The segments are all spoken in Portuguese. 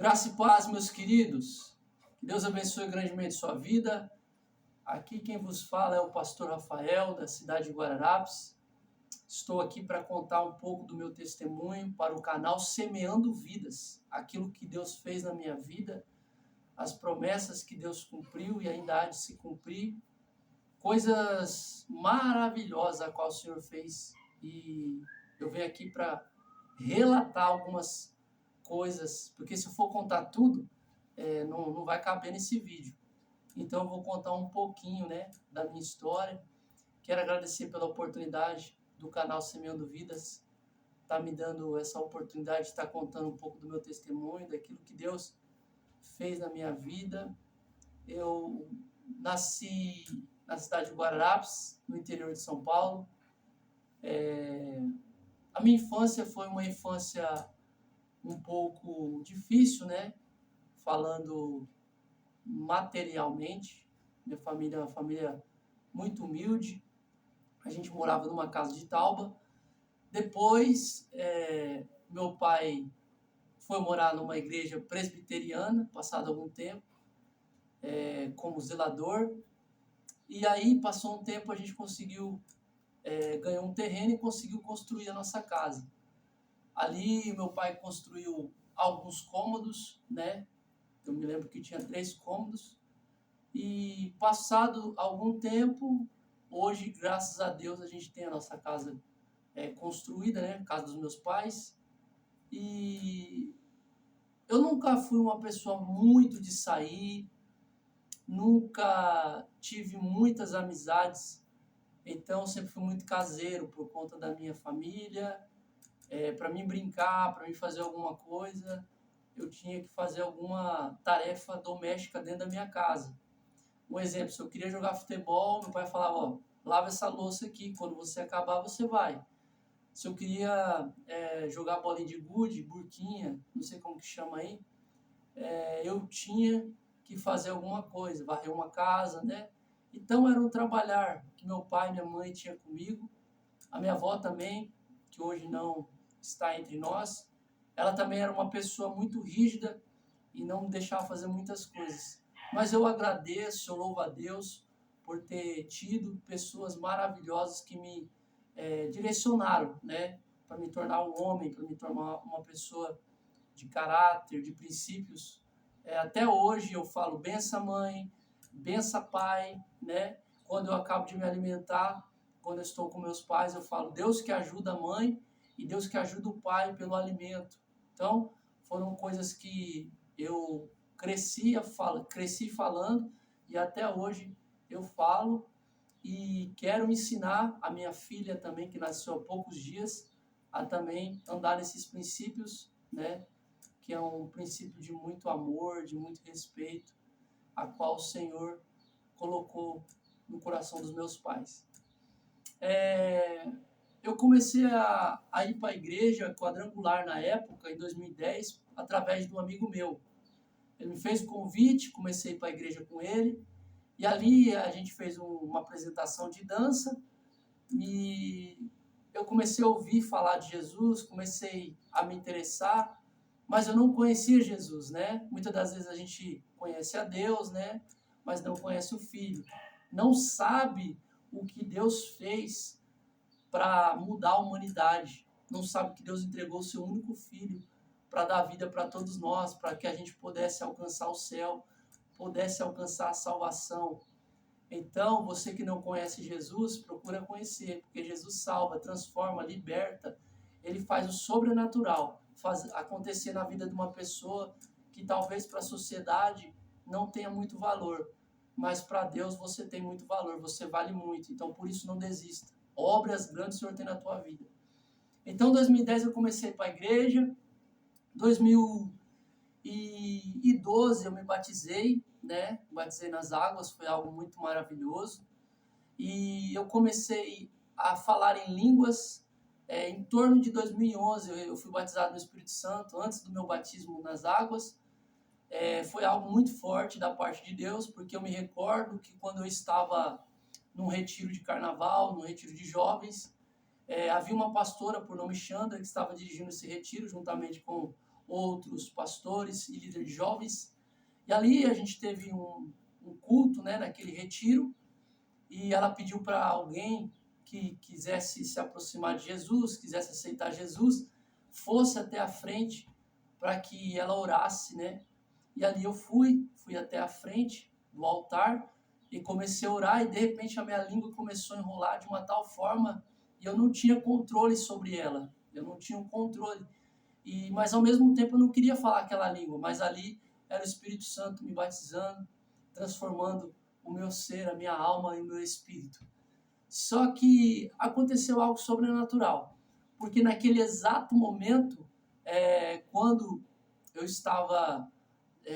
Graça e paz, meus queridos. Que Deus abençoe grandemente sua vida. Aqui quem vos fala é o pastor Rafael, da cidade de Guararapes. Estou aqui para contar um pouco do meu testemunho para o canal Semeando Vidas. Aquilo que Deus fez na minha vida, as promessas que Deus cumpriu e ainda há de se cumprir. Coisas maravilhosas a qual o Senhor fez. E eu venho aqui para relatar algumas coisas, porque se eu for contar tudo, não vai caber nesse vídeo. Então eu vou contar um pouquinho, da minha história. Quero agradecer pela oportunidade do canal Semeando Vidas, tá me dando essa oportunidade de estar contando um pouco do meu testemunho, daquilo que Deus fez na minha vida. Eu nasci na cidade de Guararapes, no interior de São Paulo. A minha infância foi uma infância um pouco difícil, falando materialmente. Minha família é uma família muito humilde. A gente morava numa casa de tauba. Depois, meu pai foi morar numa igreja presbiteriana, passado algum tempo, como zelador. E aí, passou um tempo, a gente conseguiu ganhar um terreno e conseguiu construir a nossa casa. Ali, meu pai construiu alguns cômodos, Eu me lembro que tinha 3 cômodos. E passado algum tempo, hoje, graças a Deus, a gente tem a nossa casa construída, casa dos meus pais. E eu nunca fui uma pessoa muito de sair, nunca tive muitas amizades, então sempre fui muito caseiro por conta da minha família. Para mim brincar, para mim fazer alguma coisa, eu tinha que fazer alguma tarefa doméstica dentro da minha casa. Um exemplo, se eu queria jogar futebol, meu pai falava, lava essa louça aqui, quando você acabar, você vai. Se eu queria jogar bolinha de gude, burquinha, não sei como que chama aí, eu tinha que fazer alguma coisa, varrer uma casa, Então era um trabalhar que meu pai e minha mãe tinham comigo. A minha avó também, que hoje não está entre nós, ela também era uma pessoa muito rígida e não me deixava fazer muitas coisas. Mas eu agradeço, eu louvo a Deus por ter tido pessoas maravilhosas que me direcionaram, para me tornar um homem, para me tornar uma pessoa de caráter, de princípios. Até hoje eu falo benção mãe, benção pai, Quando eu acabo de me alimentar, quando eu estou com meus pais, eu falo Deus que ajuda a mãe e Deus que ajuda o pai pelo alimento. Então, foram coisas que eu cresci falando e até hoje eu falo e quero ensinar a minha filha também, que nasceu há poucos dias, a também andar nesses princípios, que é um princípio de muito amor, de muito respeito, a qual o Senhor colocou no coração dos meus pais. Eu comecei a ir para a igreja quadrangular na época, em 2010, através de um amigo meu. Ele me fez o convite, comecei a ir para a igreja com ele, e ali a gente fez uma apresentação de dança, e eu comecei a ouvir falar de Jesus, comecei a me interessar, mas eu não conhecia Jesus, Muitas das vezes a gente conhece a Deus, mas não conhece o Filho. Não sabe o que Deus fez para mudar a humanidade. Não sabe que Deus entregou o seu único Filho para dar vida para todos nós, para que a gente pudesse alcançar o céu, pudesse alcançar a salvação. Então, você que não conhece Jesus, procura conhecer, porque Jesus salva, transforma, liberta. Ele faz o sobrenatural acontecer na vida de uma pessoa que talvez para a sociedade não tenha muito valor, mas para Deus você tem muito valor, você vale muito. Então, por isso, não desista. Obras grandes o Senhor tem na tua vida. Então, em 2010 eu comecei para a igreja. 2012 eu me batizei, batizei nas águas, foi algo muito maravilhoso. E eu comecei a falar em línguas em torno de 2011. Eu fui batizado no Espírito Santo antes do meu batismo nas águas. Foi algo muito forte da parte de Deus, porque eu me recordo que quando eu estava num retiro de carnaval, num retiro de jovens, havia uma pastora por nome Chandra que estava dirigindo esse retiro juntamente com outros pastores e líderes de jovens. E ali a gente teve um culto, né, naquele retiro, e ela pediu para alguém que quisesse se aproximar de Jesus, quisesse aceitar Jesus, fosse até a frente para que ela orasse, né? E ali eu fui até a frente do altar e comecei a orar, e de repente a minha língua começou a enrolar de uma tal forma e eu não tinha controle sobre ela. Eu não tinha um controle. Mas ao mesmo tempo eu não queria falar aquela língua, mas ali era o Espírito Santo me batizando, transformando o meu ser, a minha alma e o meu espírito. Só que aconteceu algo sobrenatural, porque naquele exato momento, quando eu estava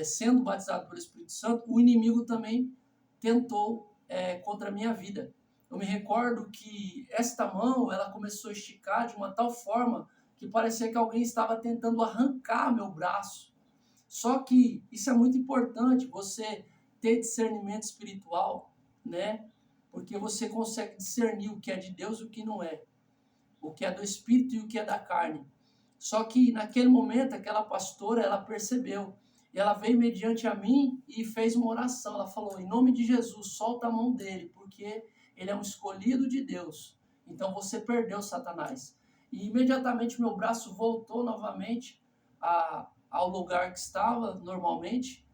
sendo batizado pelo Espírito Santo, o inimigo também tentou contra a minha vida. Eu me recordo que esta mão, ela começou a esticar de uma tal forma que parecia que alguém estava tentando arrancar meu braço. Só que isso é muito importante, você ter discernimento espiritual, né? Porque você consegue discernir o que é de Deus e o que não é. O que é do Espírito e o que é da carne. Só que naquele momento, aquela pastora, ela percebeu. E ela veio mediante a mim e fez uma oração. Ela falou, em nome de Jesus, solta a mão dele, porque ele é um escolhido de Deus. Então você perdeu, Satanás. E imediatamente meu braço voltou novamente ao lugar que estava normalmente.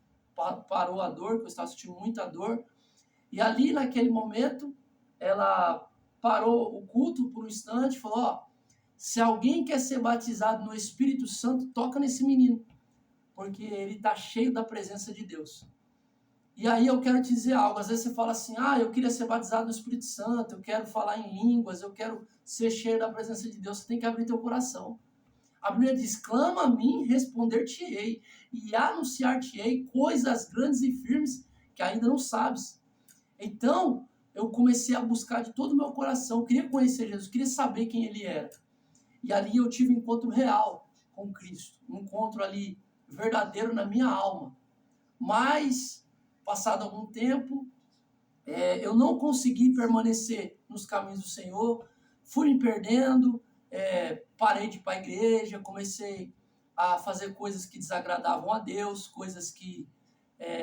Parou a dor, porque eu estava sentindo muita dor. E ali, naquele momento, ela parou o culto por um instante e falou, ó, se alguém quer ser batizado no Espírito Santo, toca nesse menino, porque ele está cheio da presença de Deus. E aí eu quero te dizer algo, às vezes você fala assim, eu queria ser batizado no Espírito Santo, eu quero falar em línguas, eu quero ser cheio da presença de Deus, você tem que abrir teu coração. A Bíblia diz, clama a mim, responder-te-ei, e anunciar-te-ei coisas grandes e firmes que ainda não sabes. Então, eu comecei a buscar de todo o meu coração, eu queria conhecer Jesus, eu queria saber quem ele era. E ali eu tive um encontro real com Cristo, um encontro ali verdadeiro na minha alma. Mas, passado algum tempo, eu não consegui permanecer nos caminhos do Senhor, fui me perdendo, parei de ir para a igreja, comecei a fazer coisas que desagradavam a Deus, coisas que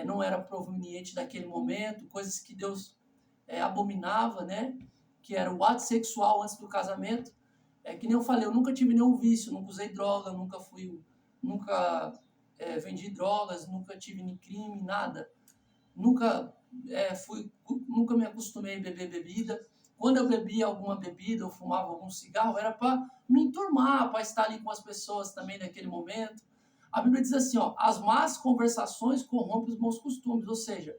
não eram provenientes daquele momento, coisas que Deus abominava, né? Que era o ato sexual antes do casamento. Que nem eu falei, eu nunca tive nenhum vício, nunca usei droga, nunca vendi drogas, nunca tive nem crime, nada. Nunca me acostumei a beber bebida. Quando eu bebia alguma bebida ou fumava algum cigarro, era para me enturmar, para estar ali com as pessoas também naquele momento. A Bíblia diz assim, ó, as más conversações corrompem os bons costumes, ou seja,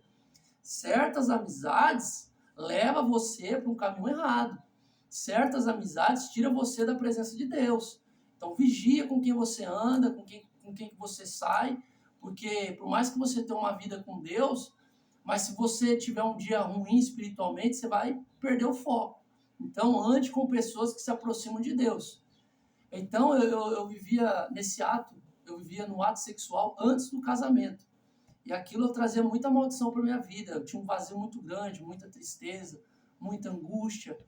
certas amizades levam você para um caminho errado. Certas amizades tiram você da presença de Deus. Então vigia com quem você anda, com quem você sai, porque por mais que você tenha uma vida com Deus, mas se você tiver um dia ruim espiritualmente, você vai perder o foco. Então ande com pessoas que se aproximam de Deus. Então eu vivia nesse ato, eu vivia no ato sexual antes do casamento. E aquilo trazia muita maldição para a minha vida. Eu tinha um vazio muito grande, muita tristeza, muita angústia.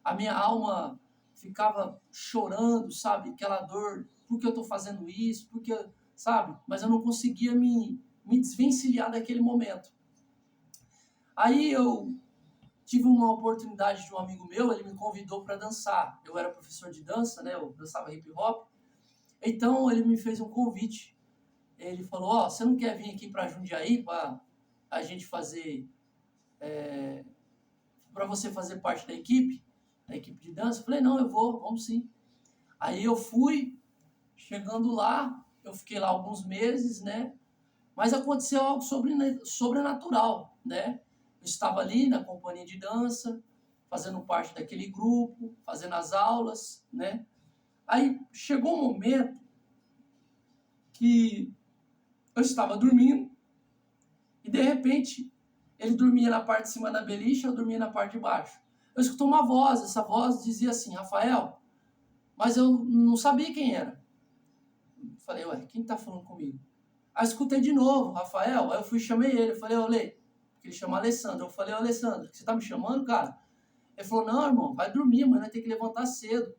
A minha alma ficava chorando, sabe? Aquela dor, por que eu estou fazendo isso? Sabe? Mas eu não conseguia me desvencilhar daquele momento. Aí eu tive uma oportunidade de um amigo meu, ele me convidou para dançar. Eu era professor de dança, né? Eu dançava hip hop. Então ele me fez um convite. Ele falou, você não quer vir aqui para Jundiaí para a gente fazer... para você fazer parte da equipe de dança? Eu falei, não, eu vou, vamos sim. Aí eu fui, chegando lá, eu fiquei lá alguns meses, né? Mas aconteceu algo sobrenatural, né? Eu estava ali na companhia de dança, fazendo parte daquele grupo, fazendo as aulas, né? Aí chegou um momento que eu estava dormindo e, de repente, ele dormia na parte de cima da beliche, eu dormia na parte de baixo. Eu escutei uma voz, essa voz dizia assim, Rafael, mas eu não sabia quem era. Eu falei, quem está falando comigo? Aí eu escutei de novo, Rafael, aí eu fui e chamei ele, eu falei, Lê, porque ele chama Alessandro. Eu falei, Alessandro, você está me chamando, cara? Ele falou, não, irmão, vai dormir, mas nós temos que levantar cedo.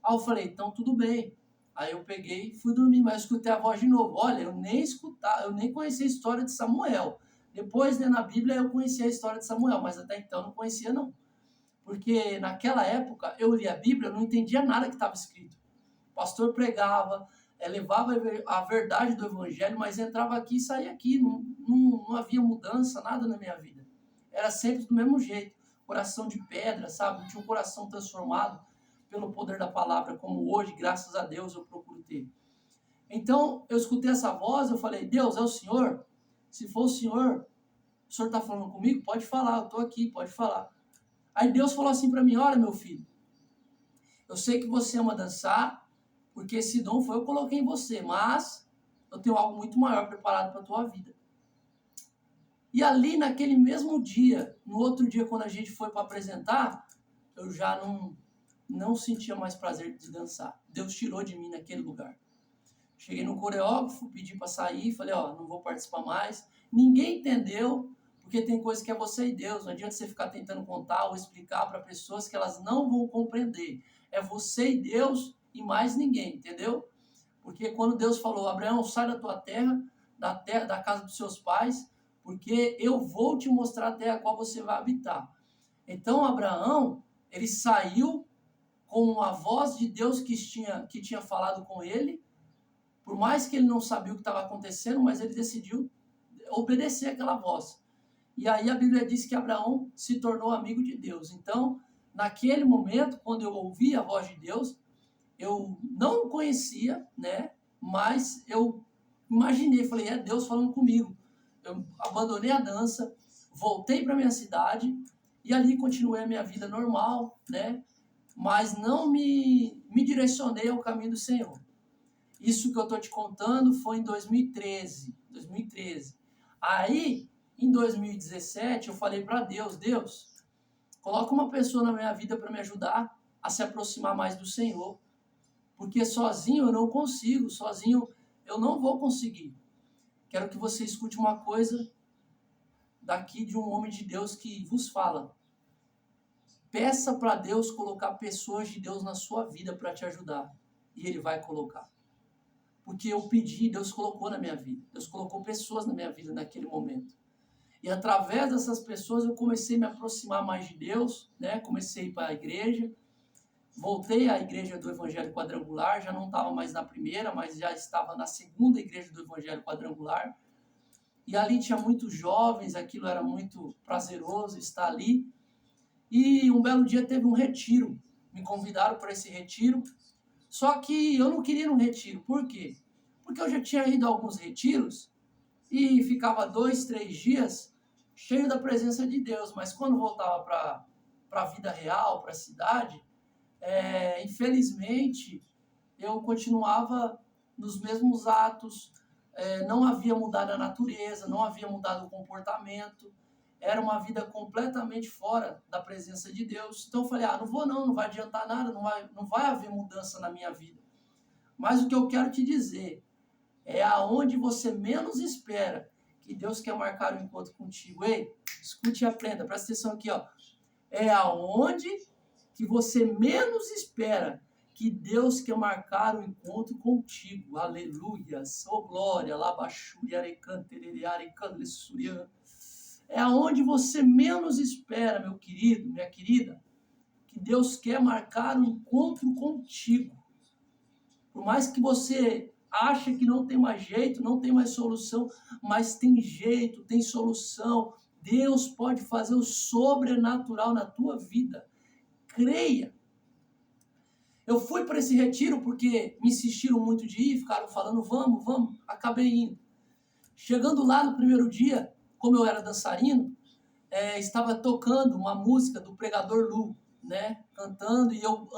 Aí eu falei, então tudo bem. Aí eu peguei e fui dormir, mas eu escutei a voz de novo. Olha, eu nem conhecia a história de Samuel. Depois, né, na Bíblia, eu conhecia a história de Samuel, mas até então não conhecia, não. Porque naquela época, eu lia a Bíblia, eu não entendia nada que estava escrito. O pastor pregava, levava a verdade do Evangelho, mas entrava aqui e saía aqui. Não havia mudança, nada na minha vida. Era sempre do mesmo jeito. Coração de pedra, sabe? Não tinha um coração transformado pelo poder da palavra, como hoje, graças a Deus, eu procuro ter. Então, eu escutei essa voz, eu falei, Deus, é o Senhor? Se for o Senhor está falando comigo? Pode falar, eu estou aqui, pode falar. Aí Deus falou assim para mim, olha, meu filho, eu sei que você ama dançar, porque esse dom foi eu que coloquei em você, mas eu tenho algo muito maior preparado para a tua vida. E ali, naquele mesmo dia, no outro dia, quando a gente foi para apresentar, eu já não sentia mais prazer de dançar. Deus tirou de mim naquele lugar. Cheguei no coreógrafo, pedi para sair, falei, não vou participar mais. Ninguém entendeu, porque tem coisa que é você e Deus. Não adianta você ficar tentando contar ou explicar para pessoas que elas não vão compreender. É você e Deus e mais ninguém, entendeu? Porque quando Deus falou, Abraão, sai da tua terra, da casa dos seus pais, porque eu vou te mostrar a terra a qual você vai habitar. Então, Abraão, ele saiu com a voz de Deus que tinha falado com ele, por mais que ele não sabia o que estava acontecendo, mas ele decidiu obedecer aquela voz. E aí a Bíblia diz que Abraão se tornou amigo de Deus. Então, naquele momento, quando eu ouvi a voz de Deus, eu não conhecia, né? Mas eu imaginei, falei, é Deus falando comigo. Eu abandonei a dança, voltei para minha cidade e ali continuei a minha vida normal, né? Mas não me direcionei ao caminho do Senhor. Isso que eu estou te contando foi em 2013. Aí, em 2017, eu falei para Deus, coloca uma pessoa na minha vida para me ajudar a se aproximar mais do Senhor. Porque sozinho eu não consigo, sozinho eu não vou conseguir. Quero que você escute uma coisa daqui de um homem de Deus que vos fala. Peça para Deus colocar pessoas de Deus na sua vida para te ajudar. E Ele vai colocar. Porque eu pedi, Deus colocou na minha vida. Deus colocou pessoas na minha vida naquele momento. E através dessas pessoas eu comecei a me aproximar mais de Deus, né? Comecei a ir para a igreja. Voltei à igreja do Evangelho Quadrangular, já não estava mais na primeira, mas já estava na segunda igreja do Evangelho Quadrangular. E ali tinha muitos jovens, aquilo era muito prazeroso estar ali. E um belo dia teve um retiro, me convidaram para esse retiro, só que eu não queria ir no retiro, por quê? Porque eu já tinha ido a alguns retiros e ficava 2, 3 dias cheio da presença de Deus, mas quando voltava para a vida real, para a cidade, infelizmente, eu continuava nos mesmos atos, não havia mudado a natureza, não havia mudado o comportamento, era uma vida completamente fora da presença de Deus. Então eu falei, não vou não vai adiantar nada, não vai haver mudança na minha vida. Mas o que eu quero te dizer é aonde você menos espera que Deus quer marcar um encontro contigo. Ei, escute e aprenda, presta atenção aqui, ó. É aonde que você menos espera que Deus quer marcar um encontro contigo. Aleluia. Oh, glória. É aonde você menos espera, meu querido, minha querida, que Deus quer marcar um encontro contigo. Por mais que você ache que não tem mais jeito, não tem mais solução, mas tem jeito, tem solução. Deus pode fazer o sobrenatural na tua vida. Creia. Eu fui para esse retiro porque me insistiram muito de ir, ficaram falando, vamos, acabei indo. Chegando lá no primeiro dia, como eu era dançarino, estava tocando uma música do pregador Lu, né, cantando, e eu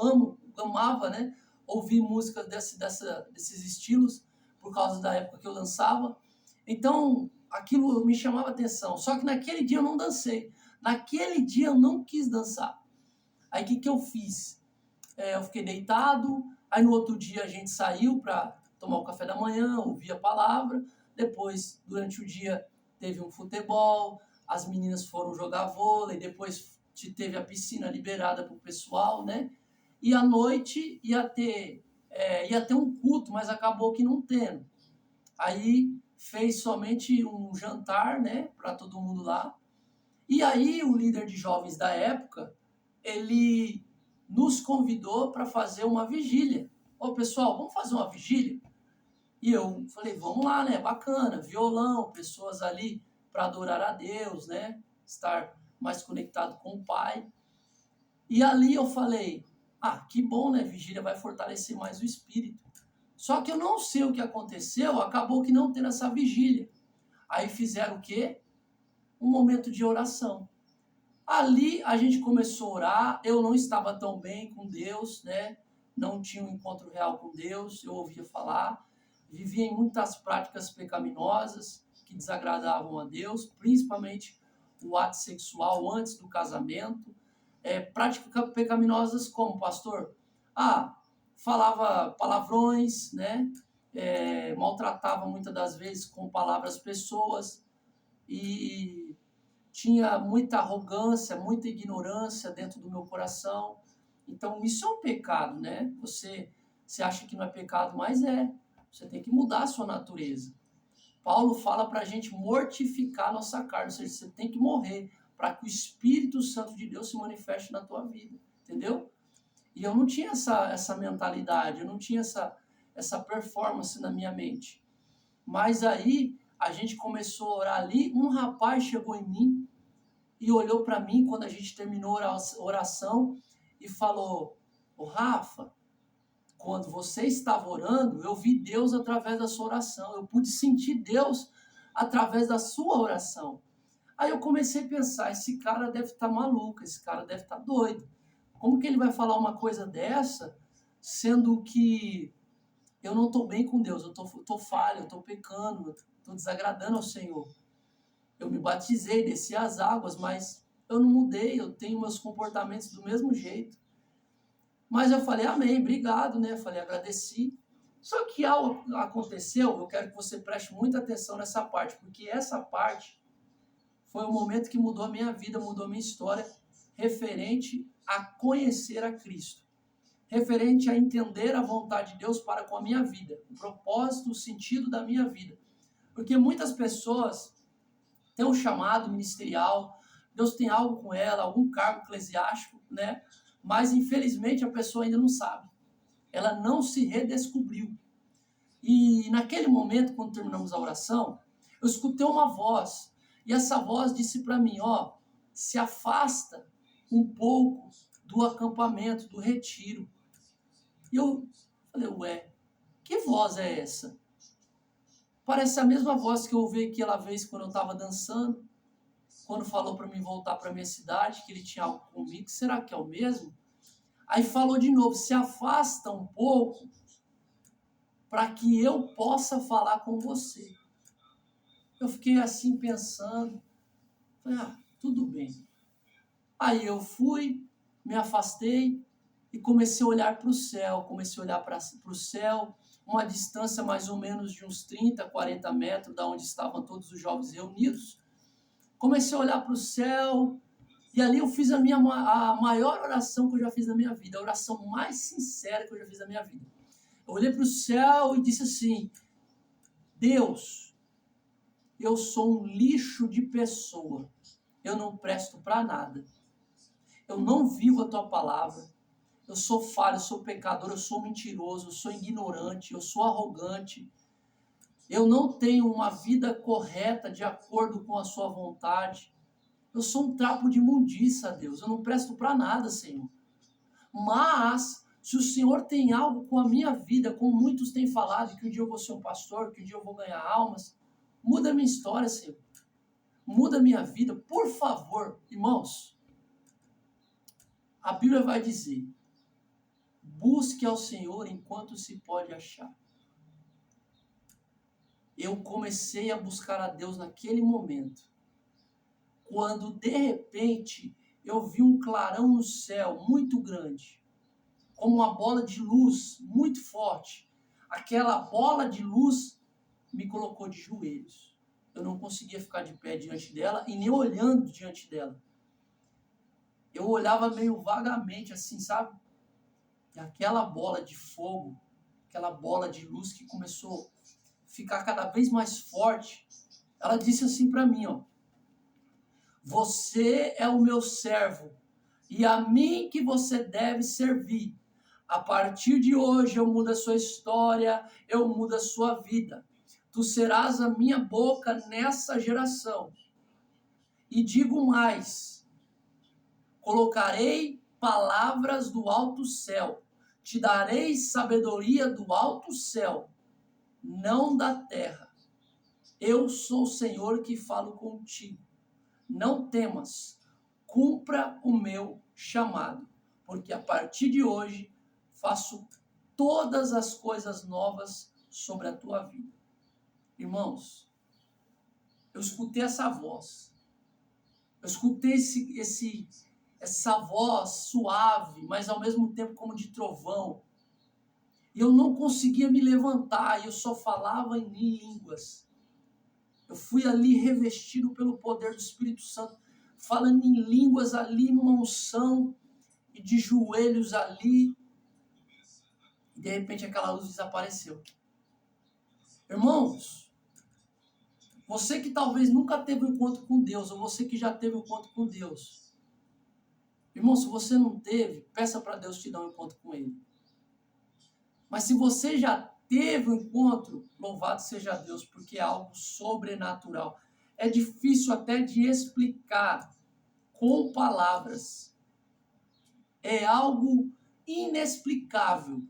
amava, né, ouvir músicas desses estilos, por causa da época que eu dançava. Então, aquilo me chamava atenção. Só que naquele dia eu não dancei. Naquele dia eu não quis dançar. Aí o que eu fiz? Eu fiquei deitado, aí no outro dia a gente saiu para tomar o café da manhã, ouvir a palavra, depois, durante o dia, teve um futebol, as meninas foram jogar vôlei, depois teve a piscina liberada para o pessoal, né? E à noite ia ter ia ter um culto, mas acabou que não tendo. Aí fez somente um jantar, né, para todo mundo lá. E aí o líder de jovens da época, ele nos convidou para fazer uma vigília. Ô pessoal, vamos fazer uma vigília? E eu falei, vamos lá, né? Bacana, violão, pessoas ali para adorar a Deus, né? Estar mais conectado com o Pai. E ali eu falei, que bom, né? Vigília vai fortalecer mais o espírito. Só que eu não sei o que aconteceu, acabou que não tendo essa vigília. Aí fizeram o quê? Um momento de oração. Ali a gente começou a orar, eu não estava tão bem com Deus, né? Não tinha um encontro real com Deus, eu ouvia falar, vivia em muitas práticas pecaminosas que desagradavam a Deus, principalmente o ato sexual antes do casamento. Práticas pecaminosas como, pastor? Falava palavrões, né? Maltratava muitas das vezes com palavras pessoas e tinha muita arrogância, muita ignorância dentro do meu coração. Então, isso é um pecado, né? Você acha que não é pecado, mas é. Você tem que mudar a sua natureza. Paulo fala para a gente mortificar a nossa carne, ou seja, você tem que morrer para que o Espírito Santo de Deus se manifeste na tua vida, entendeu? E eu não tinha essa mentalidade, eu não tinha essa performance na minha mente. Mas aí, a gente começou a orar ali, um rapaz chegou em mim e olhou para mim quando a gente terminou a oração e falou, ô Rafa, quando você estava orando, eu vi Deus através da sua oração, eu pude sentir Deus através da sua oração. Aí eu comecei a pensar, esse cara deve estar maluco, esse cara deve estar doido. Como que ele vai falar uma coisa dessa, sendo que eu não estou bem com Deus, eu estou falho, eu estou pecando, estou desagradando ao Senhor. Eu me batizei, desci as águas, mas eu não mudei, eu tenho meus comportamentos do mesmo jeito. Mas eu falei, amém, obrigado, né? Falei, agradeci. Só que algo aconteceu, eu quero que você preste muita atenção nessa parte, porque essa parte foi o momento que mudou a minha vida, mudou a minha história, referente a conhecer a Cristo, referente a entender a vontade de Deus para com a minha vida, o propósito, o sentido da minha vida. Porque muitas pessoas têm um chamado ministerial, Deus tem algo com ela, algum cargo eclesiástico, né? Mas infelizmente a pessoa ainda não sabe. Ela não se redescobriu. E naquele momento, quando terminamos a oração, eu escutei uma voz. E essa voz disse para mim, se afasta um pouco do acampamento, do retiro. E eu falei, que voz é essa? Parece a mesma voz que eu ouvi aquela vez quando eu estava dançando, quando falou para mim voltar para minha cidade, que ele tinha algo comigo. Será que é o mesmo? Aí falou de novo, se afasta um pouco para que eu possa falar com você. Eu fiquei assim pensando, falei, tudo bem. Aí eu fui, me afastei e comecei a olhar para o céu, comecei a olhar para o céu, uma distância mais ou menos de uns 30, 40 metros da onde estavam todos os jovens reunidos. Comecei a olhar para o céu e ali eu fiz a maior oração que eu já fiz na minha vida, a oração mais sincera que eu já fiz na minha vida. Eu olhei para o céu e disse assim, Deus, eu sou um lixo de pessoa, eu não presto para nada, eu não vivo a tua palavra, eu sou falho, eu sou pecador, eu sou mentiroso, eu sou ignorante, eu sou arrogante, eu não tenho uma vida correta de acordo com a sua vontade, eu sou um trapo de imundícia, Deus, eu não presto para nada, Senhor. Mas, se o Senhor tem algo com a minha vida, como muitos têm falado, que um dia eu vou ser um pastor, que um dia eu vou ganhar almas, muda a minha história, Senhor. Muda a minha vida, por favor, irmãos. A Bíblia vai dizer, busque ao Senhor enquanto se pode achar. Eu comecei a buscar a Deus naquele momento, quando de repente eu vi um clarão no céu muito grande, como uma bola de luz muito forte. Aquela bola de luz me colocou de joelhos. Eu não conseguia ficar de pé diante dela e nem olhando diante dela. Eu olhava meio vagamente assim, sabe? E aquela bola de fogo aquela bola de luz que começou a ficar cada vez mais forte, ela disse assim para mim, ó: você é o meu servo e a mim que você deve servir. A partir de hoje eu mudo a sua história, eu mudo a sua vida. Tu serás a minha boca nessa geração. E digo mais, colocarei palavras do alto céu, te darei sabedoria do alto céu, não da terra. Eu sou o Senhor que falo contigo. Não temas, cumpra o meu chamado, porque a partir de hoje faço todas as coisas novas sobre a tua vida. Irmãos, eu escutei essa voz, eu escutei essa voz suave, mas ao mesmo tempo como de trovão, e eu não conseguia me levantar, e eu só falava em línguas. Eu fui ali revestido pelo poder do Espírito Santo, falando em línguas ali, numa unção, e de joelhos ali. E de repente aquela luz desapareceu. Irmãos, você que talvez nunca teve um encontro com Deus, ou você que já teve um encontro com Deus. Irmão, se você não teve, peça para Deus te dar um encontro com Ele. Mas se você já teve um encontro, louvado seja Deus, porque é algo sobrenatural. É difícil até de explicar com palavras. É algo inexplicável.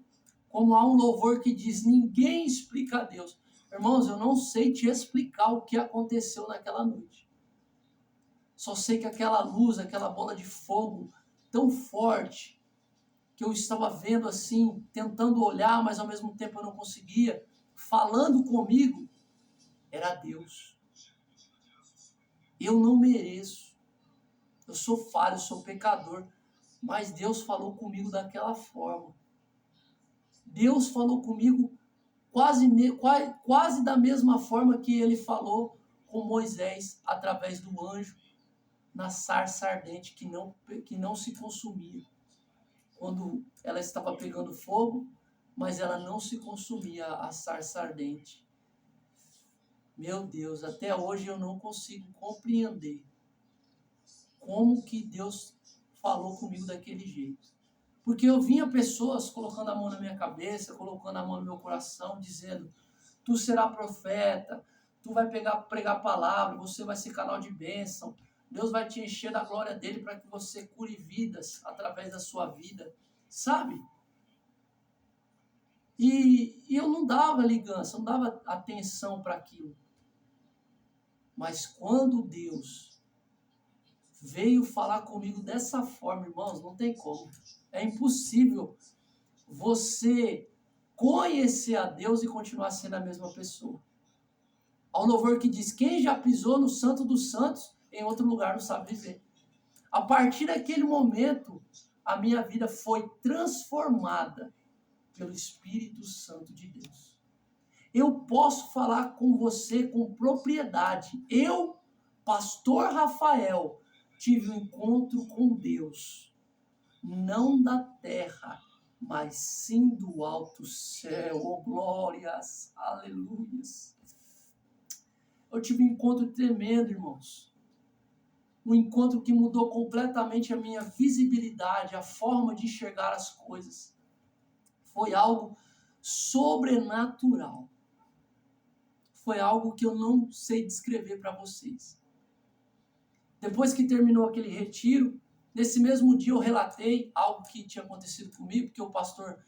Como há um louvor que diz, ninguém explica a Deus. Irmãos, eu não sei te explicar o que aconteceu naquela noite. Só sei que aquela luz, aquela bola de fogo tão forte, que eu estava vendo assim, tentando olhar, mas ao mesmo tempo eu não conseguia, falando comigo, era Deus. Eu não mereço. Eu sou falho, eu sou pecador. Mas Deus falou comigo daquela forma. Deus falou comigo quase da mesma forma que ele falou com Moisés, através do anjo, na sarça ardente que não se consumia. Quando ela estava pegando fogo, mas ela não se consumia, a sarça ardente. Meu Deus, até hoje eu não consigo compreender como que Deus falou comigo daquele jeito. Porque eu vinha pessoas colocando a mão na minha cabeça, colocando a mão no meu coração, dizendo, tu será profeta, tu vai pregar a palavra, você vai ser canal de bênção, Deus vai te encher da glória dele para que você cure vidas através da sua vida, sabe? E eu não dava ligança, não dava atenção para aquilo. Mas quando Deus veio falar comigo dessa forma, irmãos, não tem como. É impossível você conhecer a Deus e continuar sendo a mesma pessoa. Há um louvor que diz, quem já pisou no Santo dos Santos, em outro lugar não sabe viver. A partir daquele momento, a minha vida foi transformada pelo Espírito Santo de Deus. Eu posso falar com você com propriedade. Eu, pastor Rafael, tive um encontro com Deus, não da terra, mas sim do alto céu. Oh, glórias, aleluias. Eu tive um encontro tremendo, irmãos. Um encontro que mudou completamente a minha visibilidade, a forma de enxergar as coisas. Foi algo sobrenatural. Foi algo que eu não sei descrever para vocês. Depois que terminou aquele retiro, nesse mesmo dia eu relatei algo que tinha acontecido comigo, porque o pastor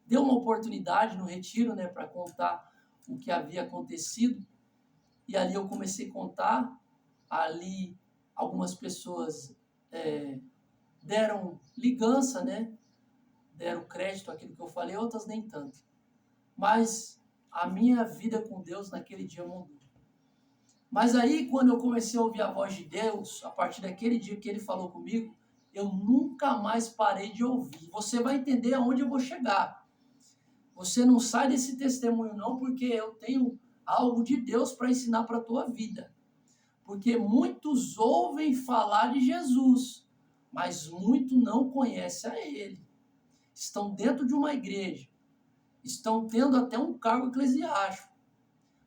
deu uma oportunidade no retiro, né, para contar o que havia acontecido. E ali eu comecei a contar. Ali algumas pessoas deram ligança, né? Deram crédito àquilo que eu falei, outras nem tanto. Mas a minha vida com Deus naquele dia mudou. Mas aí, quando eu comecei a ouvir a voz de Deus, a partir daquele dia que ele falou comigo, eu nunca mais parei de ouvir. Você vai entender aonde eu vou chegar. Você não sai desse testemunho não, porque eu tenho algo de Deus para ensinar para a tua vida. Porque muitos ouvem falar de Jesus, mas muitos não conhecem a Ele. Estão dentro de uma igreja, estão tendo até um cargo eclesiástico.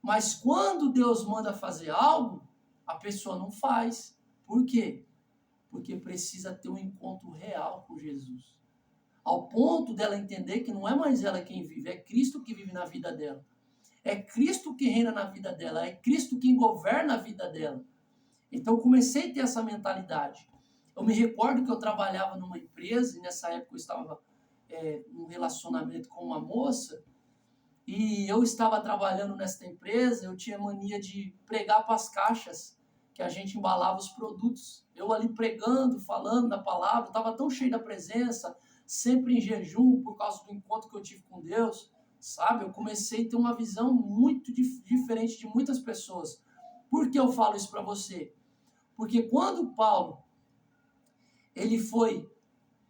Mas quando Deus manda fazer algo, a pessoa não faz. Por quê? Porque precisa ter um encontro real com Jesus. Ao ponto dela entender que não é mais ela quem vive, é Cristo que vive na vida dela. É Cristo que reina na vida dela, é Cristo quem governa a vida dela. Então eu comecei a ter essa mentalidade. Eu me recordo que eu trabalhava numa empresa, e nessa época eu estava num relacionamento com uma moça, e eu estava trabalhando nessa empresa, eu tinha mania de pregar para as caixas que a gente embalava os produtos. Eu ali pregando, falando da palavra, estava tão cheio da presença, sempre em jejum por causa do encontro que eu tive com Deus, sabe? Eu comecei a ter uma visão muito diferente de muitas pessoas. Por que eu falo isso para você? Porque quando Paulo ele foi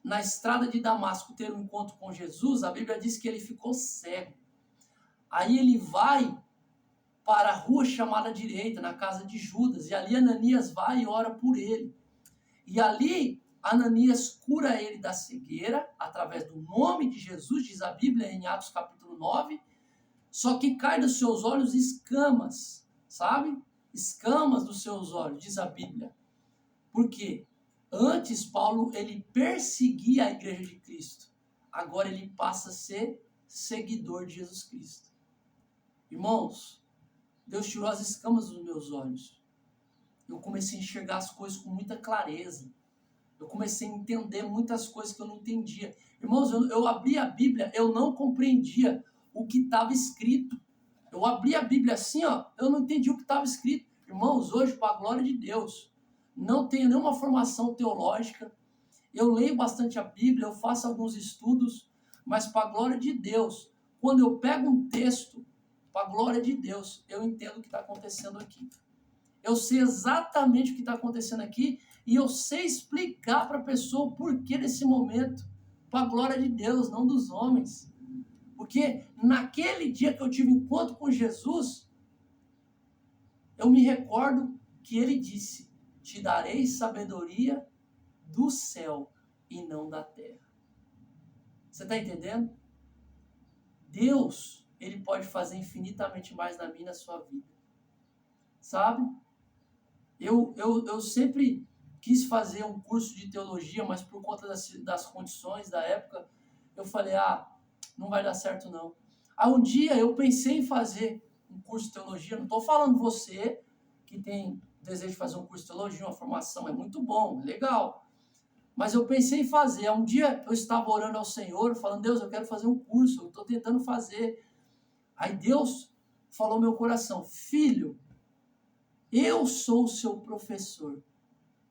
na estrada de Damasco ter um encontro com Jesus, a Bíblia diz que ele ficou cego. Aí ele vai para a rua chamada direita, na casa de Judas, e ali Ananias vai e ora por ele. E ali Ananias cura ele da cegueira, através do nome de Jesus, diz a Bíblia em Atos capítulo 9, só que cai dos seus olhos escamas, sabe? Escamas dos seus olhos, diz a Bíblia. Por quê? Antes, Paulo, ele perseguia a igreja de Cristo. Agora ele passa a ser seguidor de Jesus Cristo. Irmãos, Deus tirou as escamas dos meus olhos. Eu comecei a enxergar as coisas com muita clareza. Eu comecei a entender muitas coisas que eu não entendia. Irmãos, eu abri a Bíblia, eu não compreendia o que estava escrito. Eu abri a Bíblia assim, ó, eu não entendi o que estava escrito. Irmãos, hoje, para a glória de Deus, não tenho nenhuma formação teológica. Eu leio bastante a Bíblia, eu faço alguns estudos, mas para a glória de Deus, quando eu pego um texto, para a glória de Deus, eu entendo o que está acontecendo aqui. Eu sei exatamente o que está acontecendo aqui e eu sei explicar para a pessoa o porquê desse momento, para a glória de Deus, não dos homens. Porque naquele dia que eu tive encontro com Jesus, eu me recordo que ele disse: te darei sabedoria do céu e não da terra. Você está entendendo? Deus, ele pode fazer infinitamente mais na minha e na sua vida. Sabe? Eu sempre quis fazer um curso de teologia, mas por conta das condições da época, eu falei, não vai dar certo não. Aí um dia eu pensei em fazer um curso de teologia, não estou falando você que tem desejo de fazer um curso de teologia, uma formação, é muito bom, legal. Mas eu pensei em fazer. Um dia eu estava orando ao Senhor, falando, Deus, eu quero fazer um curso, eu estou tentando fazer. Aí Deus falou no meu coração, filho, eu sou o seu professor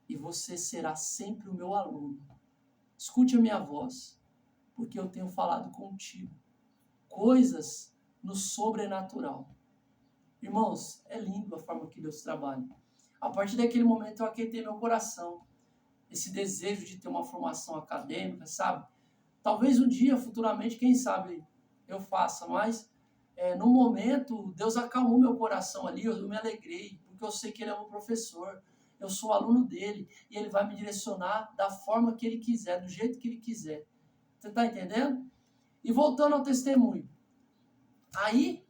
e você será sempre o meu aluno. Escute a minha voz, porque eu tenho falado contigo coisas no sobrenatural. Irmãos, é lindo a forma que Deus trabalha. A partir daquele momento eu aquietei meu coração. Esse desejo de ter uma formação acadêmica, sabe? Talvez um dia, futuramente, quem sabe eu faça, mas no momento Deus acalmou meu coração ali, eu me alegrei, porque eu sei que Ele é um professor, eu sou aluno dele, e Ele vai me direcionar da forma que Ele quiser, do jeito que Ele quiser. Você está entendendo? E voltando ao testemunho, aí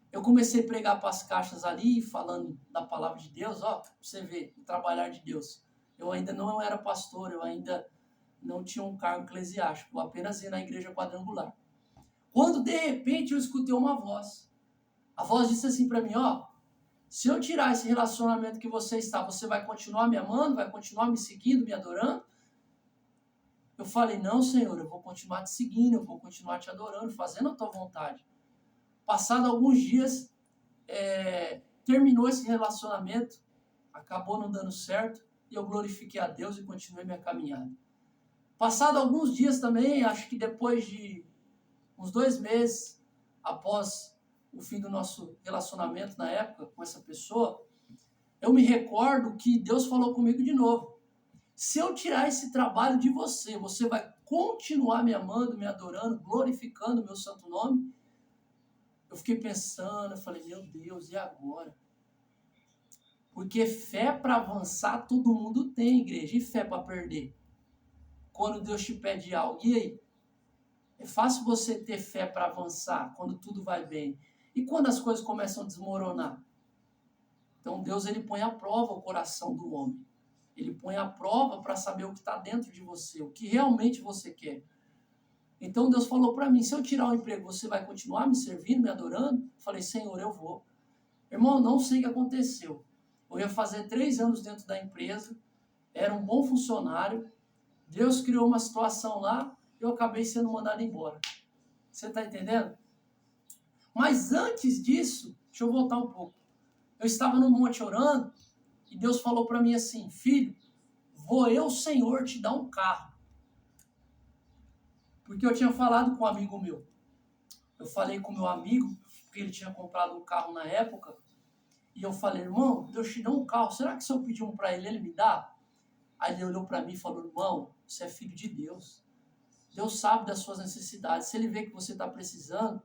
eu comecei a pregar para as caixas ali, falando da palavra de Deus, pra você ver, o trabalhar de Deus. Eu ainda não era pastor, eu ainda não tinha um cargo eclesiástico, eu apenas ia na igreja quadrangular. Quando, de repente, eu escutei uma voz. A voz disse assim para mim, se eu tirar esse relacionamento que você está, você vai continuar me amando, vai continuar me seguindo, me adorando? Eu falei, não, Senhor, eu vou continuar te seguindo, eu vou continuar te adorando, fazendo a tua vontade. Passado alguns dias, terminou esse relacionamento, acabou não dando certo, e eu glorifiquei a Deus e continuei minha caminhada. Passado alguns dias também, acho que depois de uns 2 meses, após o fim do nosso relacionamento na época com essa pessoa, eu me recordo que Deus falou comigo de novo. Se eu tirar esse trabalho de você, você vai continuar me amando, me adorando, glorificando o meu santo nome? Eu fiquei pensando, eu falei, meu Deus, e agora? Porque fé para avançar todo mundo tem, igreja, e fé para perder? Quando Deus te pede algo, e aí? É fácil você ter fé para avançar quando tudo vai bem. E quando as coisas começam a desmoronar? Então Deus ele põe à prova o coração do homem. Ele põe à prova para saber o que está dentro de você, o que realmente você quer. Então Deus falou para mim, se eu tirar o emprego, você vai continuar me servindo, me adorando? Eu falei, Senhor, eu vou. Irmão, não sei o que aconteceu. Eu ia fazer 3 anos dentro da empresa, era um bom funcionário, Deus criou uma situação lá, eu acabei sendo mandado embora. Você está entendendo? Mas antes disso, deixa eu voltar um pouco. Eu estava no monte orando e Deus falou para mim assim, filho, vou eu, Senhor, te dar um carro. Porque eu tinha falado com um amigo meu. Eu falei com meu amigo, porque ele tinha comprado um carro na época, e eu falei, irmão, Deus te deu um carro, será que se eu pedir um para ele, ele me dá? Aí ele olhou para mim e falou, irmão, você é filho de Deus. Deus sabe das suas necessidades. Se ele vê que você está precisando,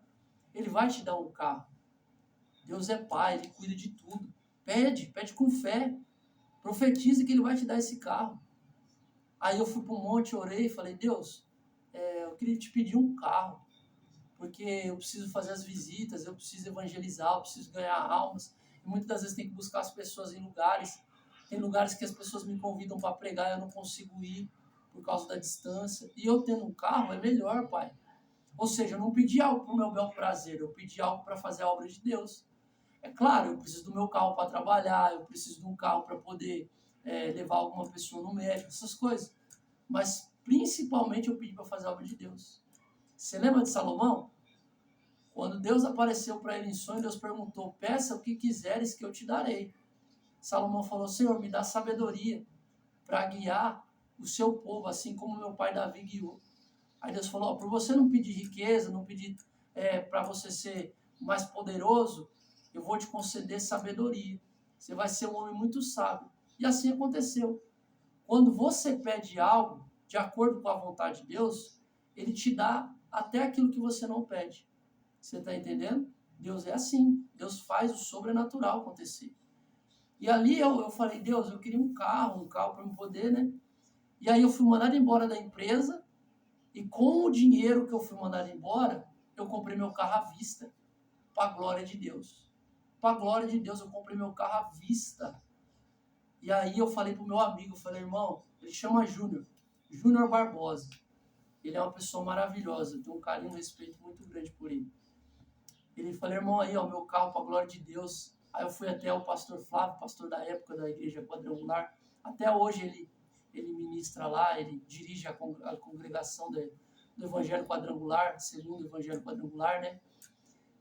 ele vai te dar um carro. Deus é pai, ele cuida de tudo. Pede com fé. Profetiza que ele vai te dar esse carro. Aí eu fui para um monte, orei e falei, Deus, eu queria te pedir um carro, porque eu preciso fazer as visitas, eu preciso evangelizar, eu preciso ganhar almas. E muitas das vezes tem que buscar as pessoas em lugares. Tem lugares que as pessoas me convidam para pregar e eu não consigo ir por causa da distância. E eu tendo um carro é melhor, pai. Ou seja, eu não pedi algo para o meu bel prazer, eu pedi algo para fazer a obra de Deus. É claro, eu preciso do meu carro para trabalhar, eu preciso de um carro para poder levar alguma pessoa no médico, essas coisas. Mas principalmente eu pedi para fazer a obra de Deus. Você lembra de Salomão? Quando Deus apareceu para ele em sonho, Deus perguntou, peça o que quiseres que eu te darei. Salomão falou, Senhor, me dá sabedoria para guiar o seu povo, assim como meu pai Davi guiou. Aí Deus falou, por você não pedir riqueza, não pedir para você ser mais poderoso, eu vou te conceder sabedoria. Você vai ser um homem muito sábio. E assim aconteceu. Quando você pede algo de acordo com a vontade de Deus, ele te dá até aquilo que você não pede. Você está entendendo? Deus é assim. Deus faz o sobrenatural acontecer. E ali eu falei, Deus, eu queria um carro para eu poder, né? E aí eu fui mandado embora da empresa e com o dinheiro que eu fui mandado embora, eu comprei meu carro à vista. Para a glória de Deus. Para a glória de Deus, eu comprei meu carro à vista. E aí eu falei pro meu amigo, eu falei, irmão, ele chama Júnior Barbosa. Ele é uma pessoa maravilhosa, eu tenho um carinho e um respeito muito grande por ele. Ele falou, irmão, aí, ó, meu carro para a glória de Deus. Aí eu fui até o pastor Flávio, pastor da época da Igreja Quadrangular. Até hoje ele ministra lá, ele dirige a congregação do Evangelho Quadrangular, segundo o Evangelho Quadrangular, né?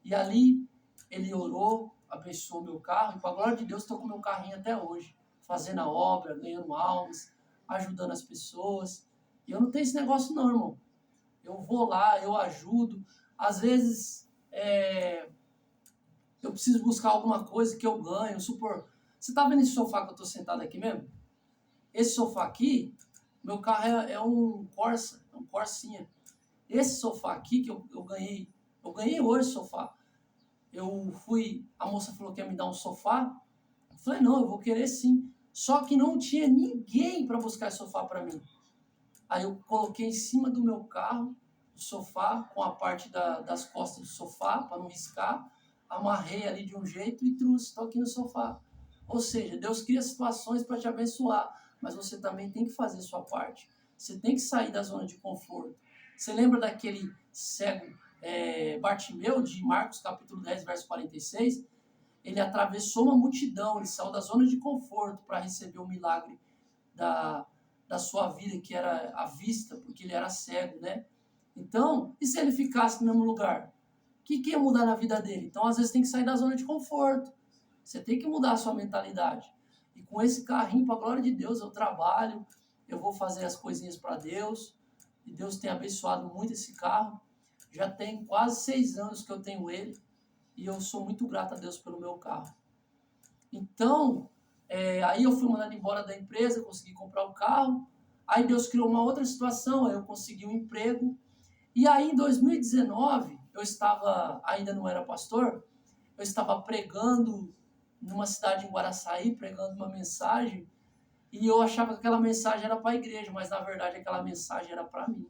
E ali ele orou, abençoou meu carro, e para a glória de Deus estou com meu carrinho até hoje, fazendo a obra, ganhando almas, ajudando as pessoas. E eu não tenho esse negócio não, irmão. Eu vou lá, eu ajudo. Às vezes eu preciso buscar alguma coisa que eu ganho. Supor, você está vendo esse sofá que eu estou sentado aqui mesmo? Esse sofá aqui, meu carro é um Corsa, é um Corsinha. Esse sofá aqui que eu ganhei hoje o sofá. A moça falou que ia me dar um sofá. Eu falei, não, eu vou querer sim. Só que não tinha ninguém para buscar esse sofá para mim. Aí eu coloquei em cima do meu carro o sofá, com a parte das costas do sofá, para não riscar. Amarrei ali de um jeito e trouxe, estou aqui no sofá. Ou seja, Deus cria situações para te abençoar, mas você também tem que fazer a sua parte. Você tem que sair da zona de conforto. Você lembra daquele cego Bartimeu, de Marcos capítulo 10, verso 46? Ele atravessou uma multidão, ele saiu da zona de conforto para receber o milagre da sua vida, que era a vista, porque ele era cego, né? Então, e se ele ficasse no mesmo lugar? O que ia mudar na vida dele? Então, às vezes, tem que sair da zona de conforto. Você tem que mudar a sua mentalidade. E com esse carrinho, para a glória de Deus, eu trabalho, eu vou fazer as coisinhas para Deus, e Deus tem abençoado muito esse carro. Já tem quase 6 anos que eu tenho ele, e eu sou muito grato a Deus pelo meu carro. Então, aí eu fui mandado embora da empresa, consegui comprar o carro, aí Deus criou uma outra situação, aí eu consegui um emprego, e aí em 2019, eu estava, ainda não era pastor, eu estava pregando numa cidade em Guaraçaí, pregando uma mensagem, e eu achava que aquela mensagem era para a igreja, mas na verdade aquela mensagem era para mim.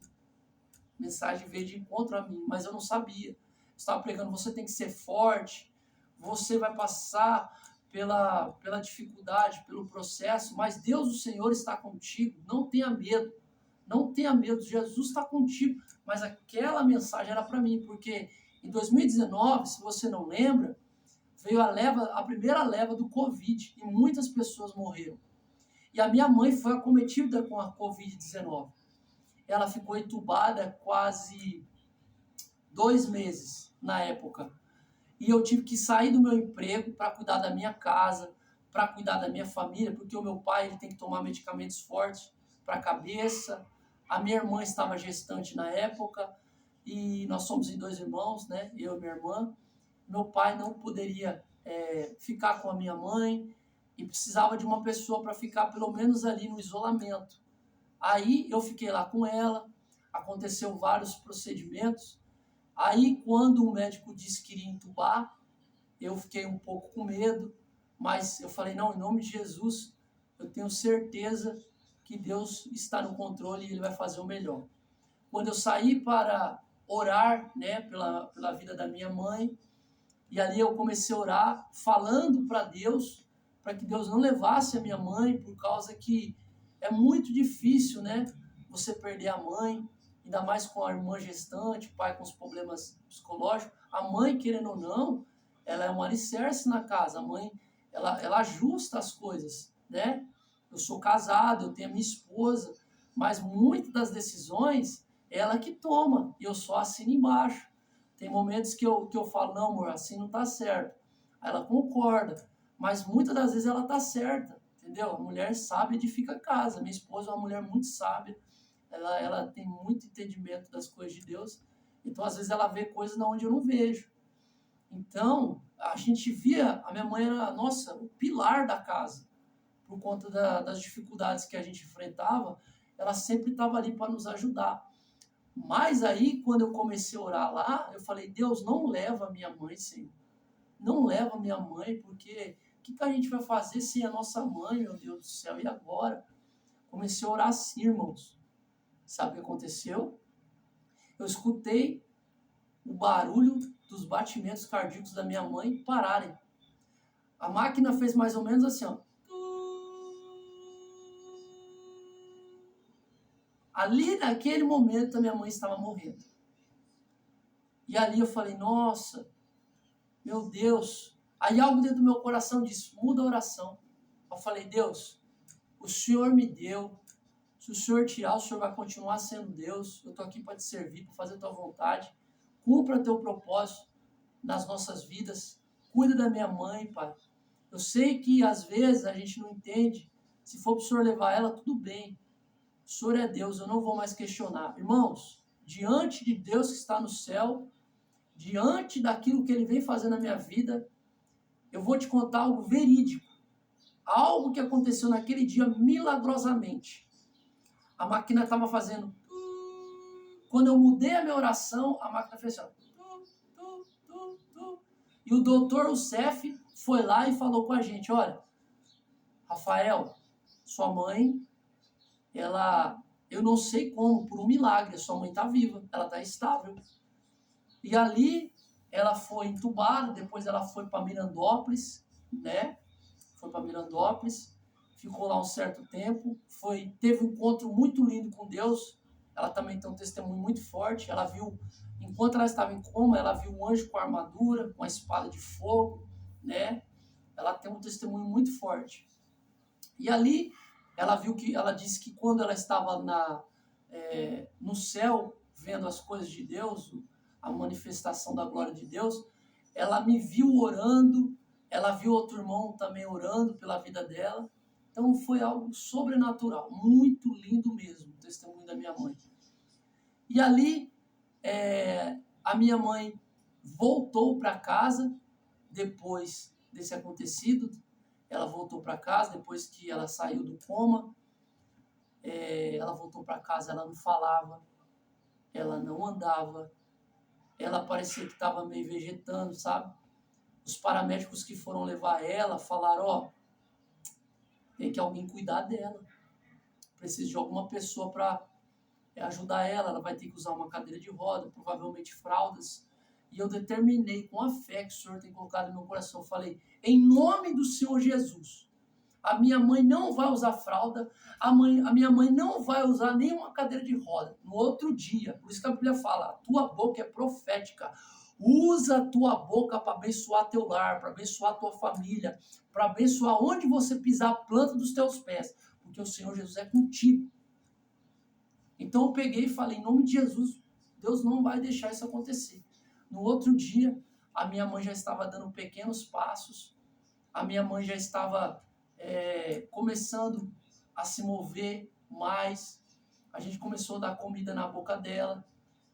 A mensagem veio de encontro a mim, mas eu não sabia. Eu estava pregando, você tem que ser forte, você vai passar pela dificuldade, pelo processo, mas Deus, o Senhor, está contigo. Não tenha medo. Não tenha medo. Jesus está contigo. Mas aquela mensagem era para mim, porque em 2019, se você não lembra, veio a primeira leva do Covid e muitas pessoas morreram. E a minha mãe foi acometida com a Covid-19. Ela ficou entubada quase 2 meses na época. E eu tive que sair do meu emprego para cuidar da minha casa, para cuidar da minha família, porque o meu pai ele tem que tomar medicamentos fortes para a cabeça. A minha irmã estava gestante na época e nós somos em 2 irmãos, né? Eu e minha irmã. Meu pai não poderia ficar com a minha mãe e precisava de uma pessoa para ficar pelo menos ali no isolamento. Aí eu fiquei lá com ela, aconteceu vários procedimentos. Aí, quando o médico disse que iria entubar, eu fiquei um pouco com medo, mas eu falei, não, em nome de Jesus, eu tenho certeza que Deus está no controle e Ele vai fazer o melhor. Quando eu saí para orar, né, pela vida da minha mãe, e ali eu comecei a orar, falando para Deus, para que Deus não levasse a minha mãe, por causa que é muito difícil, né, você perder a mãe, ainda mais com a irmã gestante, o pai com os problemas psicológicos. A mãe, querendo ou não, ela é um alicerce na casa. A mãe, ela ajusta as coisas, né? Eu sou casado, eu tenho a minha esposa, mas muitas das decisões, ela que toma, e eu só assino embaixo. Tem momentos que eu falo, não, amor, assim não tá certo. Aí ela concorda, mas muitas das vezes ela tá certa, entendeu? A mulher sábia edifica a casa. Minha esposa é uma mulher muito sábia, ela tem muito entendimento das coisas de Deus, então às vezes ela vê coisas onde eu não vejo. Então, a gente via, a minha mãe era, nossa, o pilar da casa, por conta das dificuldades que a gente enfrentava, ela sempre estava ali para nos ajudar. Mas aí, quando eu comecei a orar lá, eu falei, Deus, não leva a minha mãe, Senhor. Não leva a minha mãe, porque o que a gente vai fazer sem a nossa mãe, meu Deus do céu? E agora? Comecei a orar assim, irmãos. Sabe o que aconteceu? Eu escutei o barulho dos batimentos cardíacos da minha mãe pararem. A máquina fez mais ou menos assim, ó. Ali, naquele momento, a minha mãe estava morrendo. E ali eu falei, nossa, meu Deus. Aí algo dentro do meu coração disse, muda a oração. Eu falei, Deus, o Senhor me deu. Se o Senhor tirar, o Senhor vai continuar sendo Deus. Eu estou aqui para te servir, para fazer a tua vontade. Cumpra teu propósito nas nossas vidas. Cuida da minha mãe, Pai. Eu sei que às vezes a gente não entende. Se for para o Senhor levar ela, tudo bem. O Senhor é Deus, eu não vou mais questionar. Irmãos, diante de Deus que está no céu, diante daquilo que Ele vem fazendo na minha vida, eu vou te contar algo verídico. Algo que aconteceu naquele dia milagrosamente. A máquina estava fazendo... Quando eu mudei a minha oração, a máquina fez assim... E o doutor Youssef foi lá e falou com a gente, olha, Rafael, sua mãe, eu não sei como, por um milagre, sua mãe está viva, ela está estável. E ali ela foi entubada, depois ela foi para Mirandópolis, né? Foi para Mirandópolis, ficou lá um certo tempo, teve um encontro muito lindo com Deus. Ela também tem um testemunho muito forte. Ela viu, enquanto ela estava em coma, ela viu um anjo com armadura, com a espada de fogo, né? Ela tem um testemunho muito forte. E ali ela disse que quando ela estava no céu, vendo as coisas de Deus, a manifestação da glória de Deus, ela me viu orando, ela viu outro irmão também orando pela vida dela. Então foi algo sobrenatural, muito lindo mesmo, o testemunho da minha mãe. E ali a minha mãe voltou para casa depois desse acontecido. Ela voltou para casa depois que ela saiu do coma. Ela voltou para casa, ela não falava, ela não andava, ela parecia que estava meio vegetando, sabe? Os paramédicos que foram levar ela falaram, ó, tem que alguém cuidar dela. Precisa de alguma pessoa para ajudar ela, ela vai ter que usar uma cadeira de roda, provavelmente fraldas. E eu determinei com a fé que o Senhor tem colocado no meu coração, eu falei, em nome do Senhor Jesus, a minha mãe não vai usar fralda, a minha mãe não vai usar nenhuma cadeira de roda. No outro dia, por isso que a Bíblia fala, a tua boca é profética. Usa a tua boca para abençoar teu lar, para abençoar tua família, para abençoar onde você pisar a planta dos teus pés, porque o Senhor Jesus é contigo. Então eu peguei e falei, em nome de Jesus, Deus não vai deixar isso acontecer. No outro dia, a minha mãe já estava dando pequenos passos, a minha mãe já estava começando a se mover mais, a gente começou a dar comida na boca dela,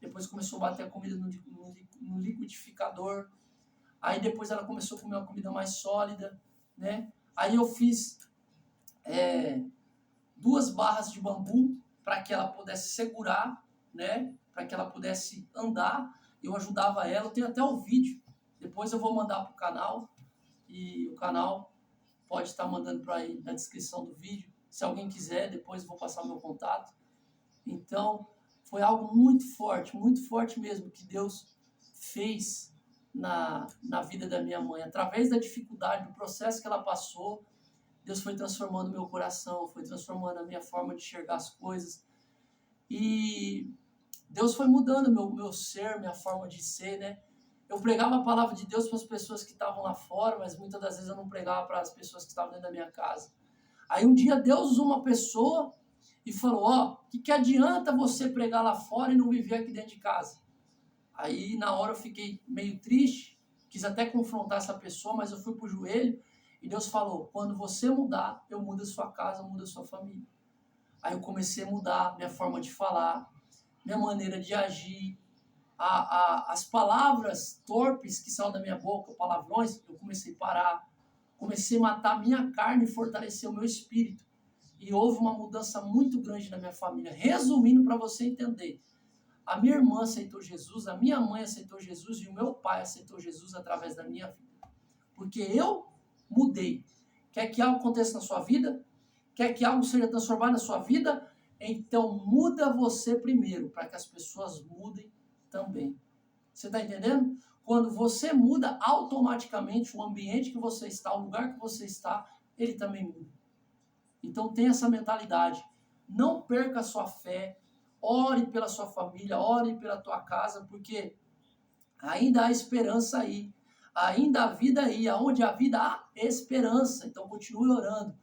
depois começou a bater a comida no liquidificador, aí depois ela começou a comer uma comida mais sólida, né? Aí eu fiz 2 barras de bambu para que ela pudesse segurar, né? Para que ela pudesse andar, eu ajudava ela, eu tenho até o vídeo, depois eu vou mandar para o canal, e o canal pode estar mandando para aí na descrição do vídeo, se alguém quiser, depois eu vou passar o meu contato. Então, foi algo muito forte mesmo, que Deus fez na vida da minha mãe. Através da dificuldade, do processo que ela passou, Deus foi transformando meu coração, foi transformando a minha forma de enxergar as coisas. E Deus foi mudando meu ser, minha forma de ser, né? Eu pregava a palavra de Deus para as pessoas que estavam lá fora, mas muitas das vezes eu não pregava para as pessoas que estavam dentro da minha casa. Aí um dia Deus usou uma pessoa e falou, o que adianta você pregar lá fora e não viver aqui dentro de casa? Aí na hora eu fiquei meio triste, quis até confrontar essa pessoa, mas eu fui pro joelho e Deus falou, quando você mudar, eu mudo a sua casa, eu mudo a sua família. Aí eu comecei a mudar minha forma de falar, minha maneira de agir, as palavras torpes que saem da minha boca, palavrões, eu comecei a parar, comecei a matar a minha carne e fortalecer o meu espírito. E houve uma mudança muito grande na minha família. Resumindo para você entender, a minha irmã aceitou Jesus, a minha mãe aceitou Jesus e o meu pai aceitou Jesus através da minha vida. Porque eu mudei. Quer que algo aconteça na sua vida? Quer que algo seja transformado na sua vida? Então muda você primeiro, para que as pessoas mudem também. Você está entendendo? Quando você muda, automaticamente o ambiente que você está, o lugar que você está, ele também muda. Então tenha essa mentalidade. Não perca a sua fé. Ore pela sua família, ore pela tua casa, porque ainda há esperança aí. Ainda há vida aí. Aonde há vida, há esperança. Então continue orando.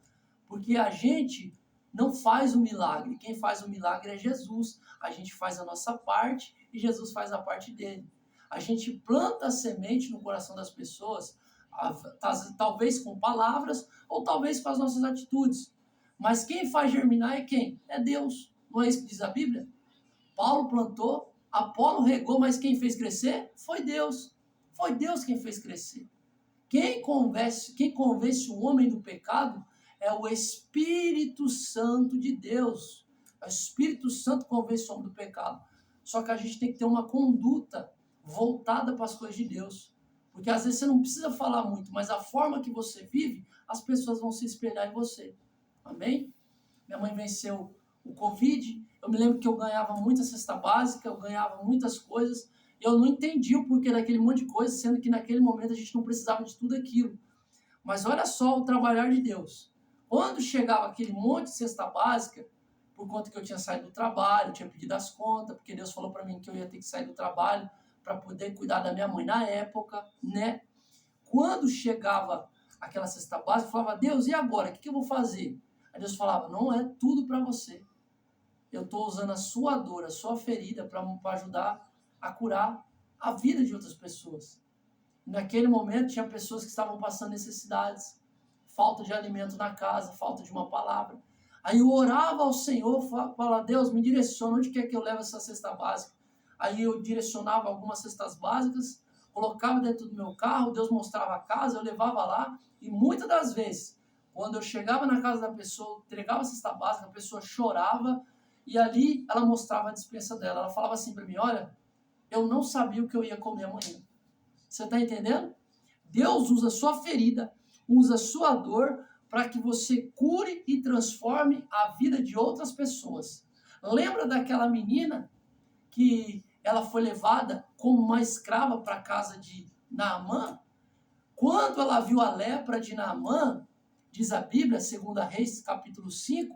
Porque a gente não faz o milagre. Quem faz o milagre é Jesus. A gente faz a nossa parte e Jesus faz a parte dele. A gente planta a semente no coração das pessoas, talvez com palavras ou talvez com as nossas atitudes. Mas quem faz germinar é quem? É Deus. Não é isso que diz a Bíblia? Paulo plantou, Apolo regou, mas quem fez crescer foi Deus. Foi Deus quem fez crescer. Quem convence o homem do pecado é o Espírito Santo de Deus. O Espírito Santo convence o homem do pecado. Só que a gente tem que ter uma conduta voltada para as coisas de Deus. Porque às vezes você não precisa falar muito, mas a forma que você vive, as pessoas vão se espelhar em você. Amém? Minha mãe venceu o Covid. Eu me lembro que eu ganhava muita cesta básica, eu ganhava muitas coisas. E eu não entendi o porquê daquele monte de coisa, sendo que naquele momento a gente não precisava de tudo aquilo. Mas olha só o trabalhar de Deus. Quando chegava aquele monte de cesta básica, por conta que eu tinha saído do trabalho, eu tinha pedido as contas, porque Deus falou para mim que eu ia ter que sair do trabalho para poder cuidar da minha mãe na época, né? Quando chegava aquela cesta básica, eu falava, Deus, e agora? O que eu vou fazer? Aí Deus falava, não é tudo para você. Eu estou usando a sua dor, a sua ferida para ajudar a curar a vida de outras pessoas. Naquele momento tinha pessoas que estavam passando necessidades, falta de alimento na casa, falta de uma palavra. Aí eu orava ao Senhor, falava, Deus, me direciona, onde quer que eu leve essa cesta básica? Aí eu direcionava algumas cestas básicas, colocava dentro do meu carro, Deus mostrava a casa, eu levava lá, e muitas das vezes, quando eu chegava na casa da pessoa, entregava a cesta básica, a pessoa chorava, e ali ela mostrava a despensa dela. Ela falava assim para mim, olha, eu não sabia o que eu ia comer amanhã. Você está entendendo? Deus usa a sua ferida, usa a sua dor para que você cure e transforme a vida de outras pessoas. Lembra daquela menina que ela foi levada como uma escrava para a casa de Naamã? Quando ela viu a lepra de Naamã, diz a Bíblia, 2 Reis, capítulo 5,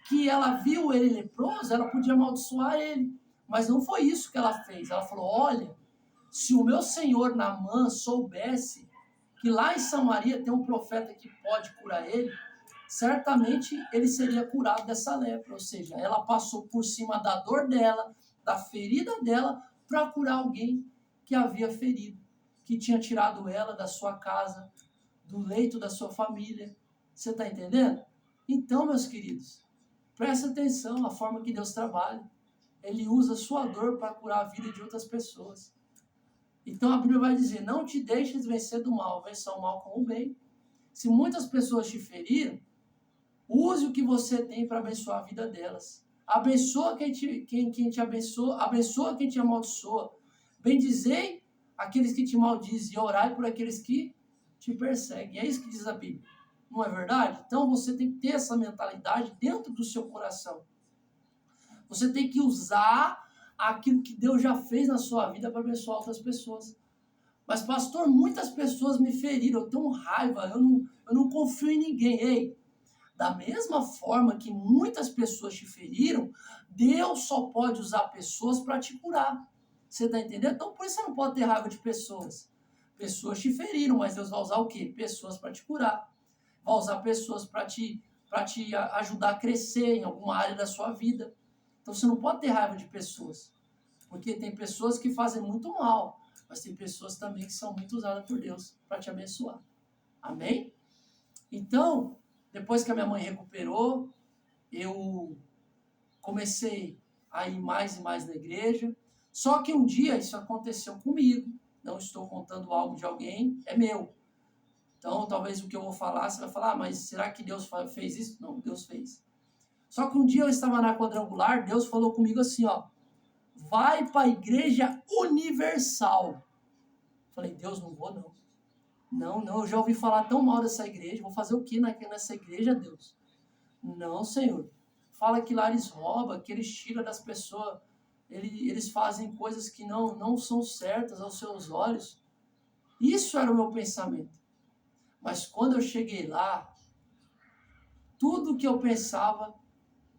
que ela viu ele leproso, ela podia amaldiçoar ele. Mas não foi isso que ela fez. Ela falou, olha, se o meu senhor Naamã soubesse que lá em Samaria tem um profeta que pode curar ele, certamente ele seria curado dessa lepra. Ou seja, ela passou por cima da dor dela, da ferida dela, para curar alguém que havia ferido, que tinha tirado ela da sua casa, do leito da sua família. Você está entendendo? Então, meus queridos, presta atenção na forma que Deus trabalha. Ele usa a sua dor para curar a vida de outras pessoas. Então a Bíblia vai dizer, não te deixes vencer do mal, vença o mal com o bem. Se muitas pessoas te feriram, use o que você tem para abençoar a vida delas. Abençoa quem te abençoa, abençoa quem te amaldiçoa. Bendizei aqueles que te maldizem e orai por aqueles que te perseguem. É isso que diz a Bíblia. Não é verdade? Então você tem que ter essa mentalidade dentro do seu coração. Você tem que usar aquilo que Deus já fez na sua vida para abençoar outras pessoas. Mas, pastor, muitas pessoas me feriram, eu tenho raiva, eu não confio em ninguém. Ei, da mesma forma que muitas pessoas te feriram, Deus só pode usar pessoas para te curar. Você está entendendo? Então, por isso você não pode ter raiva de pessoas. Pessoas te feriram, mas Deus vai usar o quê? Pessoas para te curar. Vai usar pessoas para te ajudar a crescer em alguma área da sua vida. Então, você não pode ter raiva de pessoas. Porque tem pessoas que fazem muito mal, mas tem pessoas também que são muito usadas por Deus para te abençoar. Amém? Então, depois que a minha mãe recuperou, eu comecei a ir mais e mais na igreja. Só que um dia isso aconteceu comigo. Não estou contando algo de alguém, é meu. Então, talvez o que eu vou falar, você vai falar, mas será que Deus fez isso? Não, Deus fez. Só que um dia eu estava na quadrangular, Deus falou comigo assim, ó, vai para a igreja universal. Falei, Deus, não vou não. Não, eu já ouvi falar tão mal dessa igreja, vou fazer o que nessa igreja, Deus? Não, Senhor. Fala que lá eles roubam, que eles tiram das pessoas, eles fazem coisas que não são certas aos seus olhos. Isso era o meu pensamento. Mas quando eu cheguei lá, tudo que eu pensava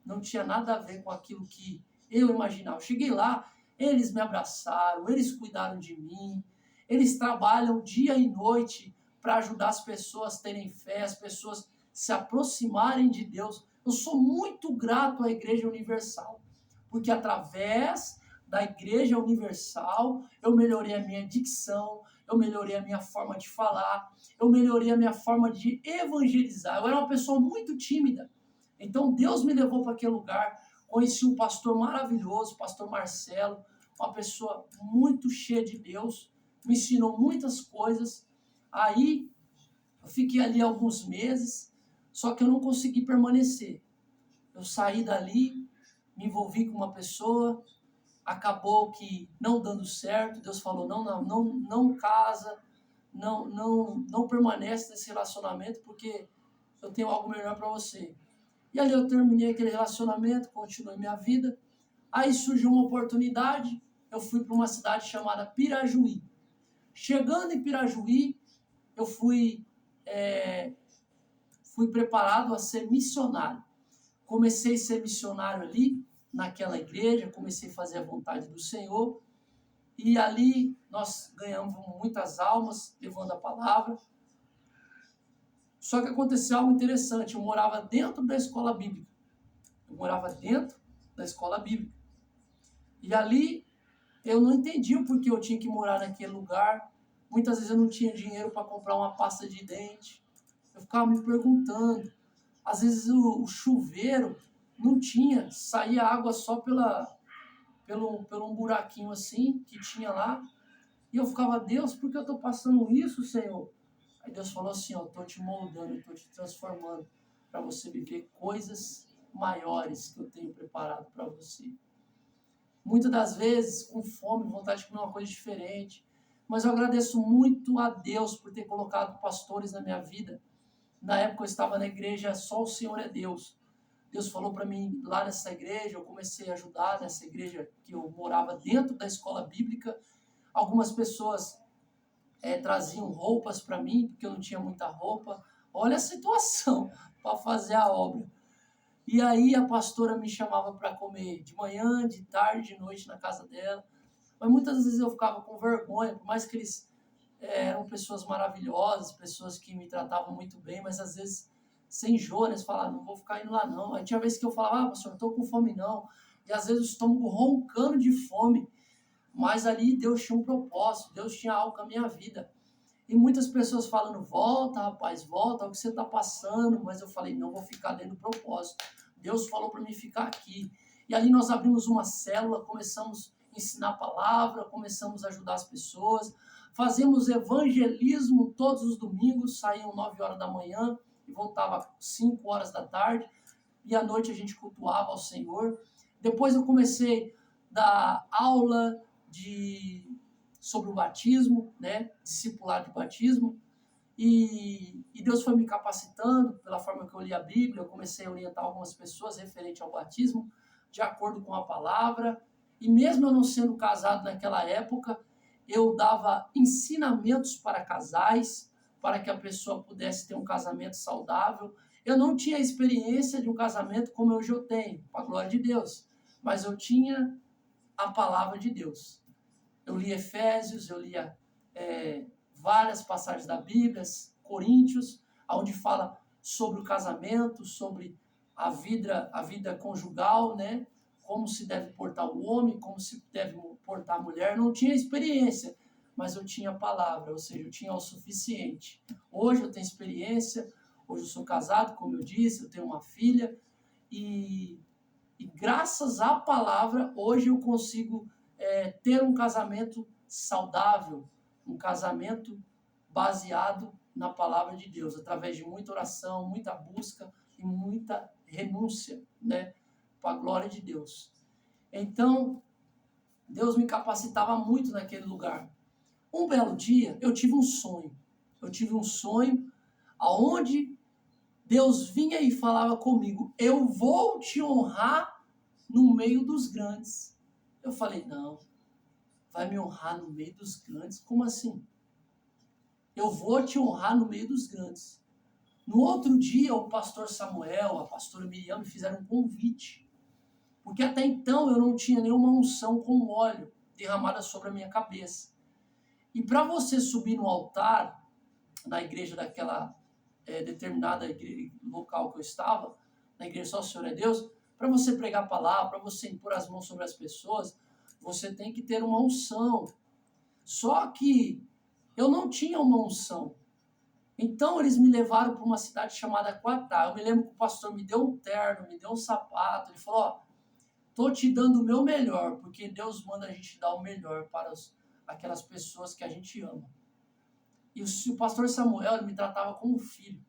não tinha nada a ver com aquilo que eu imaginava. Eu cheguei lá, eles me abraçaram, eles cuidaram de mim, eles trabalham dia e noite para ajudar as pessoas a terem fé, as pessoas se aproximarem de Deus. Eu sou muito grato à Igreja Universal, porque através da Igreja Universal eu melhorei a minha dicção, eu melhorei a minha forma de falar, eu melhorei a minha forma de evangelizar. Eu era uma pessoa muito tímida. Então Deus me levou para aquele lugar, conheci um pastor maravilhoso, pastor Marcelo, uma pessoa muito cheia de Deus, me ensinou muitas coisas. Aí eu fiquei ali alguns meses, só que eu não consegui permanecer. Eu saí dali, me envolvi com uma pessoa, acabou que não dando certo, Deus falou, não casa, não permanece nesse relacionamento, porque eu tenho algo melhor para você. E ali eu terminei aquele relacionamento, continuei minha vida. Aí surgiu uma oportunidade, eu fui para uma cidade chamada Pirajuí. Chegando em Pirajuí, eu fui preparado a ser missionário. Comecei a ser missionário ali, naquela igreja, comecei a fazer a vontade do Senhor. E ali nós ganhamos muitas almas, levando a palavra. Só que aconteceu algo interessante, eu morava dentro da escola bíblica. E ali eu não entendi o porquê eu tinha que morar naquele lugar. Muitas vezes eu não tinha dinheiro para comprar uma pasta de dente. Eu ficava me perguntando. Às vezes o chuveiro não tinha, saía água só pelo um buraquinho assim que tinha lá. E eu ficava, Deus, por que eu estou passando isso, Senhor? Aí Deus falou assim, ó, estou te moldando, estou te transformando para você viver coisas maiores que eu tenho preparado para você. Muitas das vezes, com fome, vontade de comer uma coisa diferente. Mas eu agradeço muito a Deus por ter colocado pastores na minha vida. Na época eu estava na igreja Só o Senhor é Deus. Deus falou para mim lá nessa igreja, eu comecei a ajudar nessa igreja que eu morava dentro da escola bíblica. Algumas pessoas traziam roupas para mim, porque eu não tinha muita roupa. Olha a situação para fazer a obra. E aí a pastora me chamava para comer de manhã, de tarde, de noite na casa dela. Mas muitas vezes eu ficava com vergonha, por mais que eles eram pessoas maravilhosas, pessoas que me tratavam muito bem, mas às vezes sem enjoa, né? Eles falavam, não vou ficar indo lá não. Aí tinha vezes que eu falava, pastor, não estou com fome não. E às vezes o estômago roncando de fome. Mas ali Deus tinha um propósito, Deus tinha algo com a minha vida. E muitas pessoas falando, volta rapaz, volta, é o que você está passando. Mas eu falei, não vou ficar dentro do propósito. Deus falou para mim ficar aqui. E ali nós abrimos uma célula, começamos a ensinar a palavra, começamos a ajudar as pessoas. Fazemos evangelismo todos os domingos, saíam 9 horas da manhã e voltava 5 horas da tarde. E à noite a gente cultuava ao Senhor. Depois eu comecei a dar aula sobre o batismo, né? Discipulado de batismo. E Deus foi me capacitando pela forma que eu li a Bíblia. Eu comecei a orientar algumas pessoas referente ao batismo, de acordo com a palavra. E mesmo eu não sendo casado naquela época, eu dava ensinamentos para casais, para que a pessoa pudesse ter um casamento saudável. Eu não tinha experiência de um casamento como hoje eu tenho, para a glória de Deus, mas eu tinha a palavra de Deus. Eu lia Efésios, eu lia várias passagens da Bíblia, Coríntios, onde fala sobre o casamento, sobre a vida conjugal, né? Como se deve portar o homem, como se deve portar a mulher. Não tinha experiência, mas eu tinha a palavra, ou seja, eu tinha o suficiente. Hoje eu tenho experiência, hoje eu sou casado, como eu disse, eu tenho uma filha, e graças à palavra, hoje eu consigo ter um casamento saudável, um casamento baseado na palavra de Deus, através de muita oração, muita busca e muita renúncia, né? Para a glória de Deus. Então, Deus me capacitava muito naquele lugar. Um belo dia, eu tive um sonho. Eu tive um sonho onde Deus vinha e falava comigo, eu vou te honrar no meio dos grandes. Eu falei, não, vai me honrar no meio dos grandes? Como assim? Eu vou te honrar no meio dos grandes. No outro dia, o pastor Samuel, a pastora Miriam me fizeram um convite. Porque até então eu não tinha nenhuma unção com óleo derramada sobre a minha cabeça. E para você subir no altar, na igreja daquela determinada local que eu estava, na igreja Só o Senhor é Deus, para você pregar a palavra, para você impor as mãos sobre as pessoas, você tem que ter uma unção. Só que eu não tinha uma unção. Então eles me levaram para uma cidade chamada Quatá. Eu me lembro que o pastor me deu um terno, me deu um sapato. Ele falou, estou te dando o meu melhor, porque Deus manda a gente dar o melhor para aquelas pessoas que a gente ama. E o pastor Samuel, ele me tratava como um filho.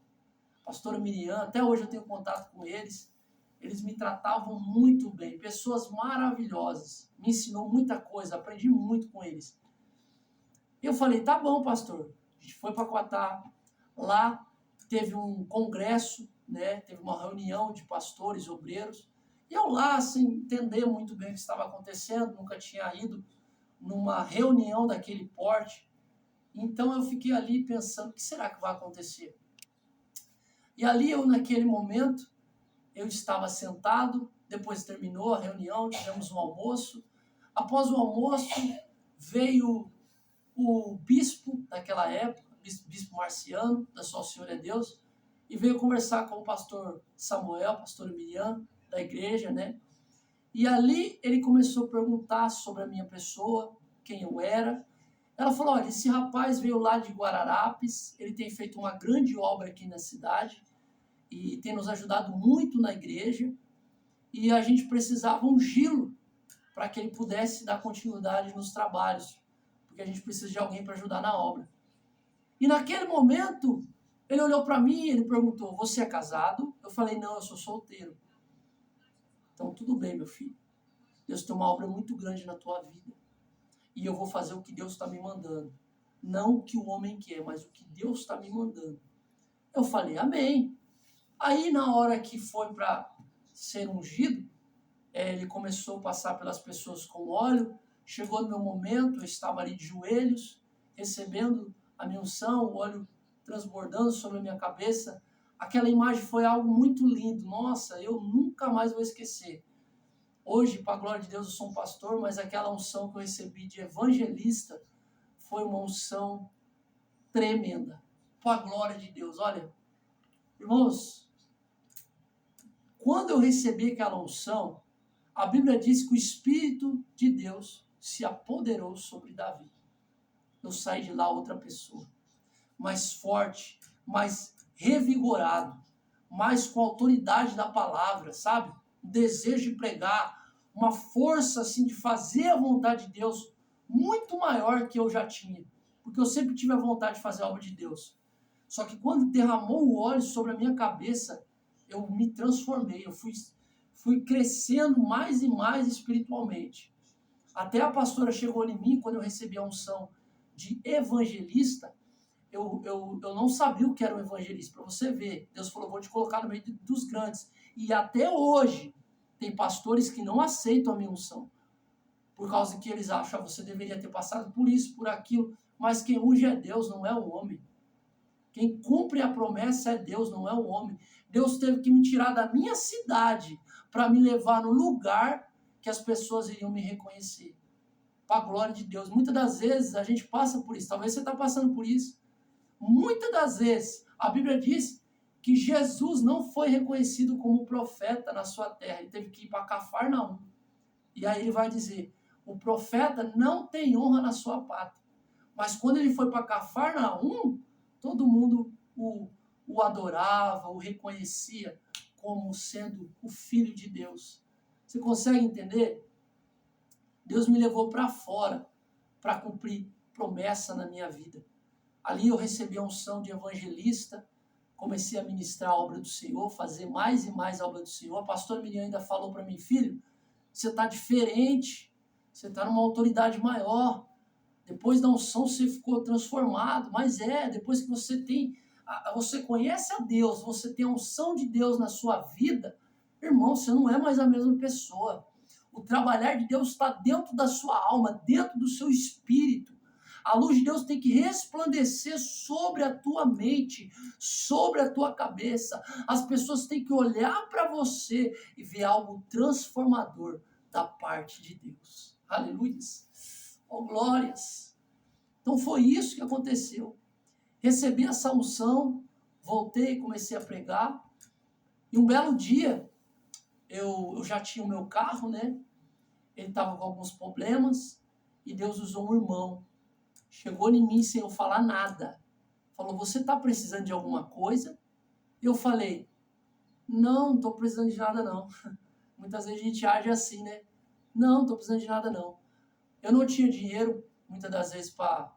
A pastora Miriam, até hoje eu tenho contato com eles. Eles me tratavam muito bem, pessoas maravilhosas. Me ensinou muita coisa, aprendi muito com eles. E eu falei, tá bom, pastor. A gente foi para Quatá. Lá teve um congresso, né? Teve uma reunião de pastores, obreiros. E eu lá, sem entender muito bem o que estava acontecendo, nunca tinha ido numa reunião daquele porte. Então eu fiquei ali pensando, o que será que vai acontecer? E ali eu, naquele momento, eu estava sentado, depois terminou a reunião, tivemos um almoço. Após o almoço, veio o bispo daquela época, bispo Marciano, da Só o Senhor é Deus, e veio conversar com o pastor Samuel, pastor Miriam, da igreja, né? E ali ele começou a perguntar sobre a minha pessoa, quem eu era. Ela falou, olha, esse rapaz veio lá de Guararapes, ele tem feito uma grande obra aqui na cidade e tem nos ajudado muito na igreja e a gente precisava ungí-lo para que ele pudesse dar continuidade nos trabalhos, porque a gente precisa de alguém para ajudar na obra. E naquele momento, ele olhou para mim e ele perguntou, você é casado? Eu falei, não, eu sou solteiro. Então, tudo bem, meu filho. Deus tem uma obra muito grande na tua vida. E eu vou fazer o que Deus está me mandando. Não o que o homem quer, mas o que Deus está me mandando. Eu falei, amém. Aí, na hora que foi para ser ungido, ele começou a passar pelas pessoas com óleo. Chegou no meu momento, eu estava ali de joelhos, recebendo a minha unção, o óleo transbordando sobre a minha cabeça. Aquela imagem foi algo muito lindo. Nossa, eu nunca mais vou esquecer. Hoje, para a glória de Deus, eu sou um pastor, mas aquela unção que eu recebi de evangelista foi uma unção tremenda. Para a glória de Deus. Olha, irmãos, quando eu recebi aquela unção, a Bíblia diz que o Espírito de Deus se apoderou sobre Davi. Eu saí de lá outra pessoa, mais forte, mais revigorado, mais com autoridade da palavra, sabe? Um desejo de pregar, uma força assim de fazer a vontade de Deus muito maior que eu já tinha, porque eu sempre tive a vontade de fazer a obra de Deus. Só que quando derramou o óleo sobre a minha cabeça, eu me transformei, eu fui crescendo mais e mais espiritualmente. Até a pastora chegou em mim, quando eu recebi a unção de evangelista, eu não sabia o que era um evangelista. Para você ver, Deus falou, vou te colocar no meio dos grandes. E até hoje, tem pastores que não aceitam a minha unção, por causa que eles acham, você deveria ter passado por isso, por aquilo. Mas quem unge é Deus, não é o homem. Quem cumpre a promessa é Deus, não é o homem. Deus teve que me tirar da minha cidade para me levar no lugar que as pessoas iriam me reconhecer. Para a glória de Deus. Muitas das vezes a gente passa por isso. Talvez você está passando por isso. Muitas das vezes a Bíblia diz que Jesus não foi reconhecido como profeta na sua terra. Ele teve que ir para Cafarnaum. E aí ele vai dizer, o profeta não tem honra na sua pátria. Mas quando ele foi para Cafarnaum, todo mundo o adorava, o reconhecia como sendo o Filho de Deus. Você consegue entender? Deus me levou para fora para cumprir promessa na minha vida. Ali eu recebi a unção de evangelista, comecei a ministrar a obra do Senhor, fazer mais e mais a obra do Senhor. A pastora Miriam ainda falou para mim, filho, você está diferente, você está numa autoridade maior. Depois da unção você ficou transformado, mas depois que você conhece a Deus, você tem a unção de Deus na sua vida, irmão, você não é mais a mesma pessoa. O trabalhar de Deus está dentro da sua alma, dentro do seu espírito. A luz de Deus tem que resplandecer sobre a tua mente, sobre a tua cabeça. As pessoas têm que olhar para você e ver algo transformador da parte de Deus. Aleluia. Oh, glórias! Então foi isso que aconteceu. Recebi essa unção, voltei e comecei a pregar. E um belo dia, eu já tinha o meu carro, né? Ele estava com alguns problemas e Deus usou um irmão. Chegou em mim sem eu falar nada. Falou, você está precisando de alguma coisa? Eu falei, não estou precisando de nada não. Muitas vezes a gente age assim, né? Não estou precisando de nada não. Eu não tinha dinheiro, muitas das vezes, para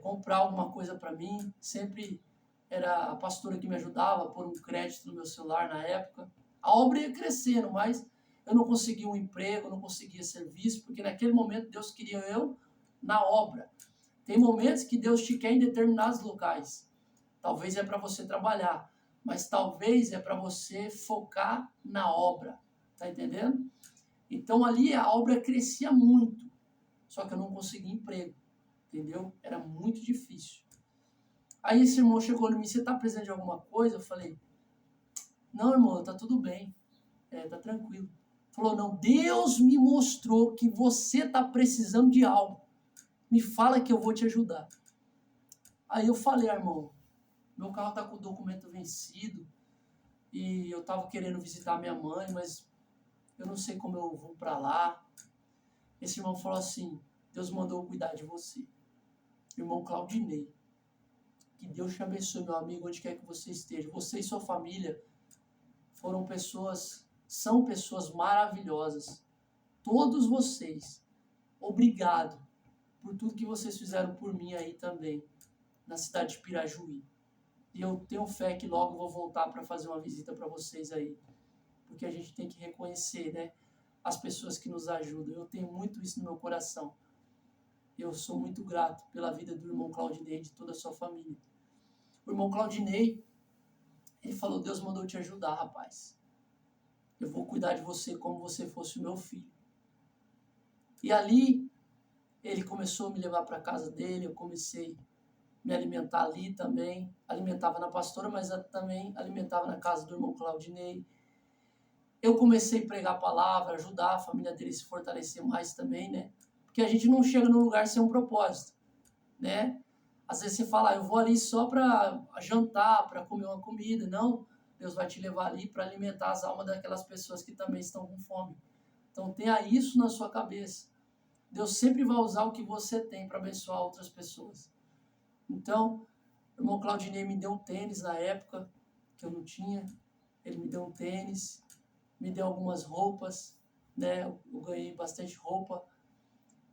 comprar alguma coisa para mim. Sempre era a pastora que me ajudava a pôr um crédito no meu celular na época. A obra ia crescendo, mas eu não conseguia um emprego, não conseguia serviço, porque naquele momento Deus queria eu na obra. Tem momentos que Deus te quer em determinados locais. Talvez é para você trabalhar, mas talvez é para você focar na obra. Tá entendendo? Então ali a obra crescia muito, só que eu não conseguia emprego, entendeu? Era muito difícil. Aí esse irmão chegou em mim, você está precisando de alguma coisa? Eu falei, não, irmão, tá tudo bem, tá tranquilo. Falou, não, Deus me mostrou que você está precisando de algo. Me fala que eu vou te ajudar. Aí eu falei, irmão, meu carro está com o documento vencido e eu estava querendo visitar minha mãe, mas eu não sei como eu vou para lá. Esse irmão falou assim, Deus mandou cuidar de você. Irmão Claudinei, que Deus te abençoe, meu amigo, onde quer que você esteja. Você e sua família são pessoas maravilhosas. Todos vocês, obrigado por tudo que vocês fizeram por mim aí também, na cidade de Pirajuí. E eu tenho fé que logo vou voltar para fazer uma visita para vocês aí. Porque a gente tem que reconhecer, né, as pessoas que nos ajudam. Eu tenho muito isso no meu coração. Eu sou muito grato pela vida do irmão Claudinei e de toda a sua família. O irmão Claudinei, ele falou, Deus mandou te ajudar, rapaz. Eu vou cuidar de você como você fosse o meu filho. E ali, ele começou a me levar para a casa dele, eu comecei a me alimentar ali também. Alimentava na pastora, mas também alimentava na casa do irmão Claudinei. Eu comecei a pregar a palavra, ajudar a família dele a se fortalecer mais também, né? Porque a gente não chega num lugar sem um propósito, né? Às vezes você fala, eu vou ali só para jantar, para comer uma comida. Não, Deus vai te levar ali para alimentar as almas daquelas pessoas que também estão com fome. Então tenha isso na sua cabeça. Deus sempre vai usar o que você tem para abençoar outras pessoas. Então, o irmão Claudinei me deu um tênis na época que eu não tinha. Ele me deu um tênis, me deu algumas roupas, né? Eu ganhei bastante roupa.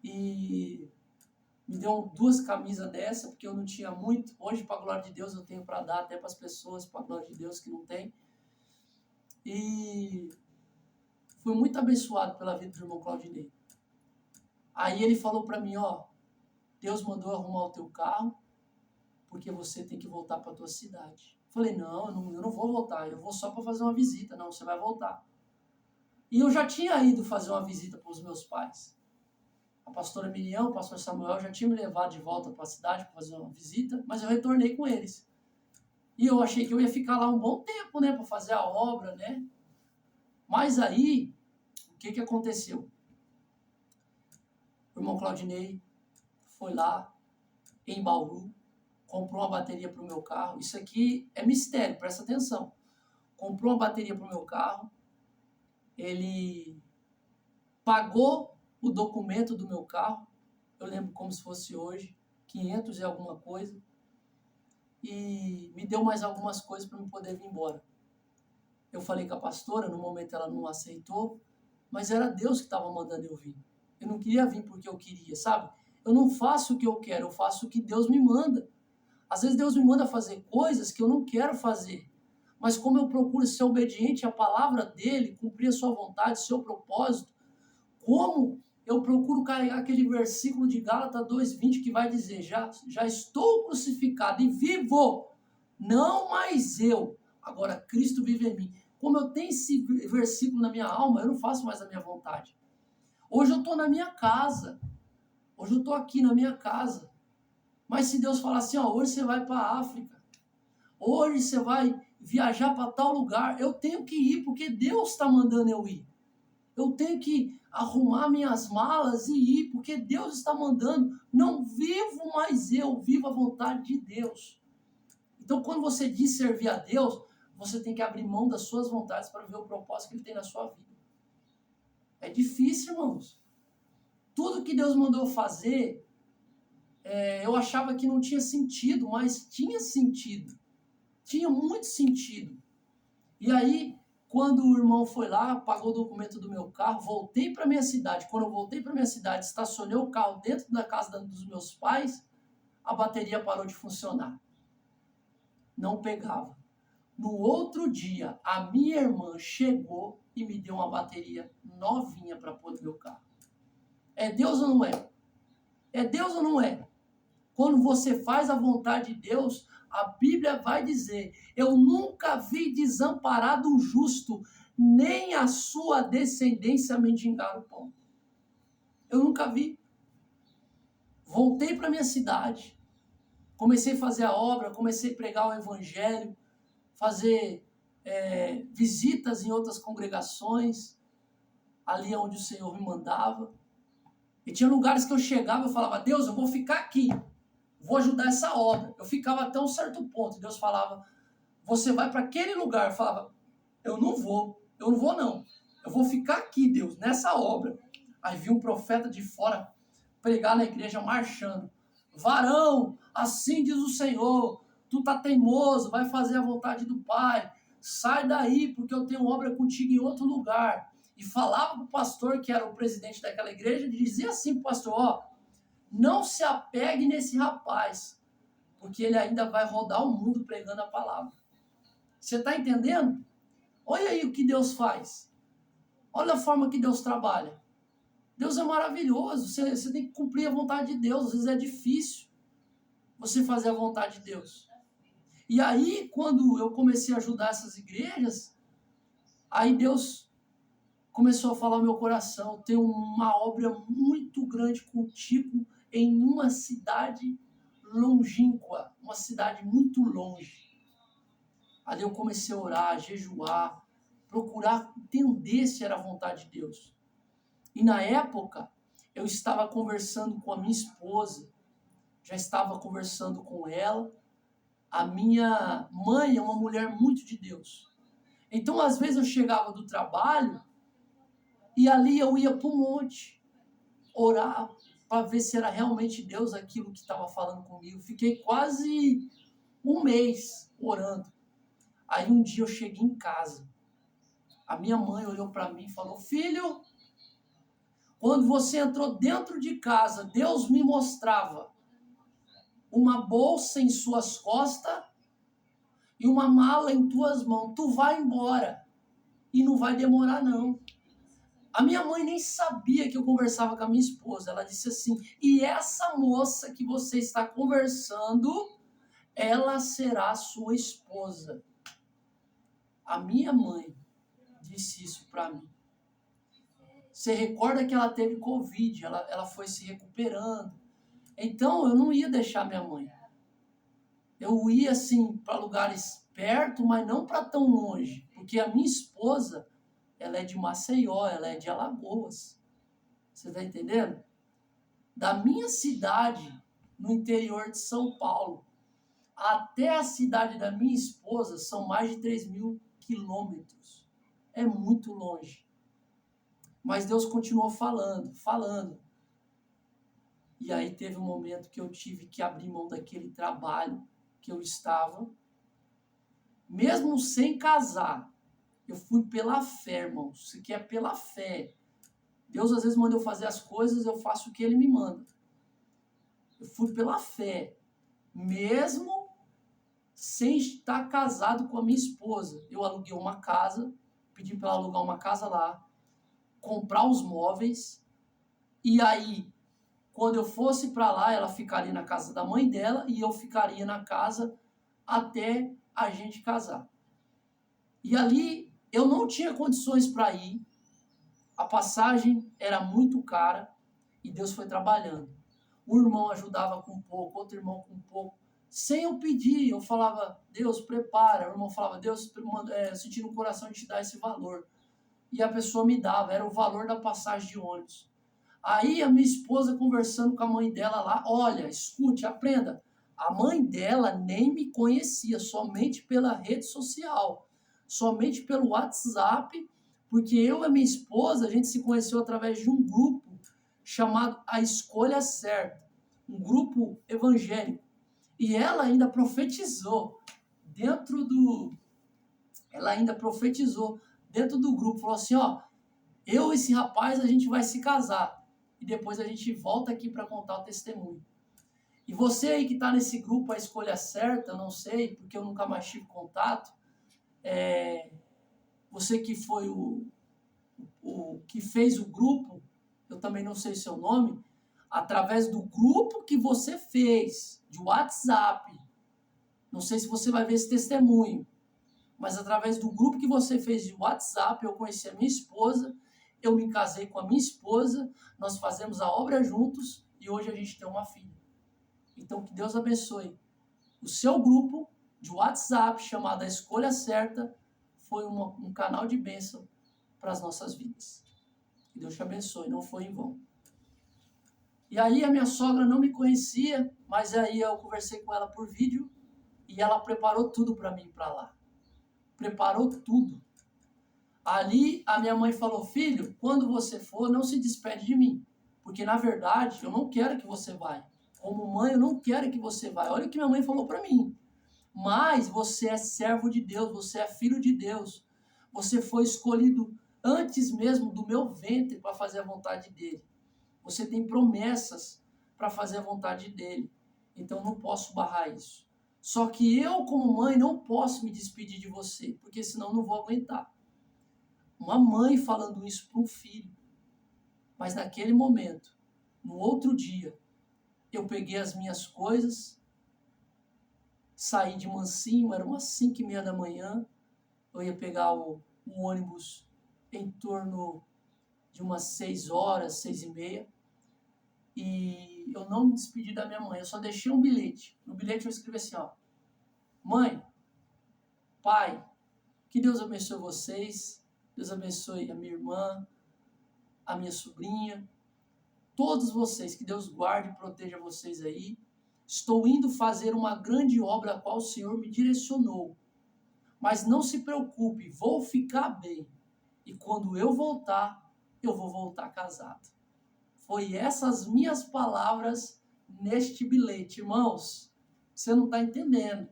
E me deu 2 camisas dessa, porque eu não tinha muito. Hoje, para a glória de Deus, eu tenho para dar até para as pessoas, para a glória de Deus que não tem. E fui muito abençoado pela vida do irmão Claudinei. Aí ele falou para mim, ó, Deus mandou arrumar o teu carro, porque você tem que voltar para a tua cidade. Falei, não, eu não vou voltar, eu vou só para fazer uma visita. Não, você vai voltar. E eu já tinha ido fazer uma visita para os meus pais. A pastora Miriam, o pastor Samuel já tinha me levado de volta para a cidade para fazer uma visita, mas eu retornei com eles. E eu achei que eu ia ficar lá um bom tempo, né, para fazer a obra, né? Mas aí, o que aconteceu? O irmão Claudinei foi lá, em Bauru, comprou uma bateria para o meu carro. Isso aqui é mistério, presta atenção. Comprou uma bateria para o meu carro, ele pagou o documento do meu carro, eu lembro como se fosse hoje, 500 e alguma coisa, e me deu mais algumas coisas para eu poder vir embora. Eu falei com a pastora, no momento ela não aceitou, mas era Deus que estava mandando eu vir. Eu não queria vir porque eu queria, sabe? Eu não faço o que eu quero, eu faço o que Deus me manda. Às vezes Deus me manda fazer coisas que eu não quero fazer, mas como eu procuro ser obediente à palavra dele, cumprir a sua vontade, seu propósito, como eu procuro carregar aquele versículo de Gálatas 2:20 que vai dizer, já estou crucificado e vivo, não mais eu, agora Cristo vive em mim. Como eu tenho esse versículo na minha alma, eu não faço mais a minha vontade. Hoje eu estou na minha casa, hoje eu estou aqui na minha casa, mas se Deus falar assim, ó, hoje você vai para a África, hoje você vai viajar para tal lugar, eu tenho que ir, porque Deus está mandando eu ir. Eu tenho que arrumar minhas malas e ir, porque Deus está mandando. Não vivo mais eu, vivo a vontade de Deus. Então, quando você diz servir a Deus, você tem que abrir mão das suas vontades para ver o propósito que Ele tem na sua vida. É difícil, irmãos. Tudo que Deus mandou fazer, eu achava que não tinha sentido, mas tinha sentido. Tinha muito sentido. E aí, quando o irmão foi lá, pagou o documento do meu carro, voltei para minha cidade. Quando eu voltei para minha cidade, estacionei o carro dentro da casa dos meus pais, a bateria parou de funcionar. Não pegava. No outro dia, a minha irmã chegou e me deu uma bateria novinha para pôr no meu carro. É Deus ou não é? É Deus ou não é? Quando você faz a vontade de Deus, a Bíblia vai dizer, eu nunca vi desamparado um justo, nem a sua descendência mendigar o pão. Eu nunca vi. Voltei para minha cidade, comecei a fazer a obra, comecei a pregar o evangelho, fazer visitas em outras congregações, ali onde o Senhor me mandava. E tinha lugares que eu chegava e falava, Deus, eu vou ficar aqui. Vou ajudar essa obra. Eu ficava até um certo ponto. Deus falava, você vai para aquele lugar. Eu falava, eu não vou não. Eu vou ficar aqui, Deus, nessa obra. Aí vi um profeta de fora pregar na igreja marchando. Varão, assim diz o Senhor, tu tá teimoso, vai fazer a vontade do Pai. Sai daí, porque eu tenho obra contigo em outro lugar. E falava para o pastor, que era o presidente daquela igreja, e dizia assim para o pastor, ó, não se apegue nesse rapaz, porque ele ainda vai rodar o mundo pregando a palavra. Você está entendendo? Olha aí o que Deus faz. Olha a forma que Deus trabalha. Deus é maravilhoso. Você tem que cumprir a vontade de Deus. Às vezes é difícil você fazer a vontade de Deus. E aí, quando eu comecei a ajudar essas igrejas, aí Deus começou a falar ao meu coração, tem uma obra muito grande contigo em uma cidade longínqua, uma cidade muito longe. Ali eu comecei a orar, a jejuar, procurar entender se era a vontade de Deus. E na época, eu estava conversando com a minha esposa, já estava conversando com ela. A minha mãe é uma mulher muito de Deus. Então, às vezes, eu chegava do trabalho e ali eu ia para o monte, orar, para ver se era realmente Deus aquilo que estava falando comigo. Fiquei quase um mês orando. Aí um dia eu cheguei em casa. A minha mãe olhou para mim e falou: filho, quando você entrou dentro de casa, Deus me mostrava uma bolsa em suas costas e uma mala em tuas mãos. Tu vai embora e não vai demorar não. A minha mãe nem sabia que eu conversava com a minha esposa. Ela disse assim: e essa moça que você está conversando, ela será sua esposa. A minha mãe disse isso para mim. Você recorda que ela teve Covid, ela foi se recuperando. Então eu não ia deixar minha mãe. Eu ia assim para lugares perto, mas não para tão longe, porque a minha esposa, ela é de Maceió, ela é de Alagoas. Você está entendendo? Da minha cidade, no interior de São Paulo, até a cidade da minha esposa, são mais de 3.000 quilômetros. É muito longe. Mas Deus continuou falando. E aí teve um momento que eu tive que abrir mão daquele trabalho que eu estava. Mesmo sem casar, eu fui pela fé, irmãos. Isso aqui é pela fé. Deus às vezes manda eu fazer as coisas, eu faço o que Ele me manda. Eu fui pela fé. Mesmo sem estar casado com a minha esposa. Eu aluguei uma casa, pedi para ela alugar uma casa lá, comprar os móveis, e aí, quando eu fosse para lá, ela ficaria na casa da mãe dela e eu ficaria na casa até a gente casar. E ali eu não tinha condições para ir, a passagem era muito cara e Deus foi trabalhando. Um irmão ajudava com um pouco, outro irmão com um pouco. Sem eu pedir, eu falava: Deus, prepara. O irmão falava: Deus, eu senti no coração de te dar esse valor. E a pessoa me dava, era o valor da passagem de ônibus. Aí a minha esposa conversando com a mãe dela lá: olha, escute, aprenda. A mãe dela nem me conhecia, somente pela rede social, somente pelo WhatsApp, porque eu e a minha esposa, a gente se conheceu através de um grupo chamado A Escolha Certa, um grupo evangélico. E ela ainda profetizou dentro do grupo, falou assim: ó, eu e esse rapaz, a gente vai se casar. E depois a gente volta aqui para contar o testemunho. E você aí que está nesse grupo, A Escolha Certa, eu não sei, porque eu nunca mais tive contato, você que foi o que fez o grupo, eu também não sei o seu nome, através do grupo que você fez, de WhatsApp, não sei se você vai ver esse testemunho, mas através do grupo que você fez de WhatsApp, eu conheci a minha esposa, eu me casei com a minha esposa, nós fazemos a obra juntos e hoje a gente tem uma filha. Então, que Deus abençoe. O seu grupo de WhatsApp, chamado A Escolha Certa, foi um canal de bênção para as nossas vidas. Que Deus te abençoe, não foi em vão. E aí a minha sogra não me conhecia, mas aí eu conversei com ela por vídeo e ela preparou tudo para mim ir para lá. Preparou tudo. Ali a minha mãe falou: filho, quando você for, não se despede de mim, porque na verdade eu não quero que você vá. Como mãe, eu não quero que você vá. Olha o que minha mãe falou para mim. Mas você é servo de Deus, você é filho de Deus. Você foi escolhido antes mesmo do meu ventre para fazer a vontade dele. Você tem promessas para fazer a vontade dele. Então eu não posso barrar isso. Só que eu, como mãe, não posso me despedir de você, porque senão eu não vou aguentar. Uma mãe falando isso para um filho. Mas naquele momento, no outro dia, eu peguei as minhas coisas, saí de mansinho, era umas 5:30 da manhã, eu ia pegar o ônibus em torno de umas 6 horas, 6h30, e eu não me despedi da minha mãe, eu só deixei um bilhete. No bilhete eu escrevi assim, ó: mãe, pai, que Deus abençoe vocês, Deus abençoe a minha irmã, a minha sobrinha, todos vocês, que Deus guarde e proteja vocês aí. Estou indo fazer uma grande obra a qual o Senhor me direcionou. Mas não se preocupe, vou ficar bem. E quando eu vou voltar casado. Foi essas minhas palavras neste bilhete, irmãos. Você não está entendendo.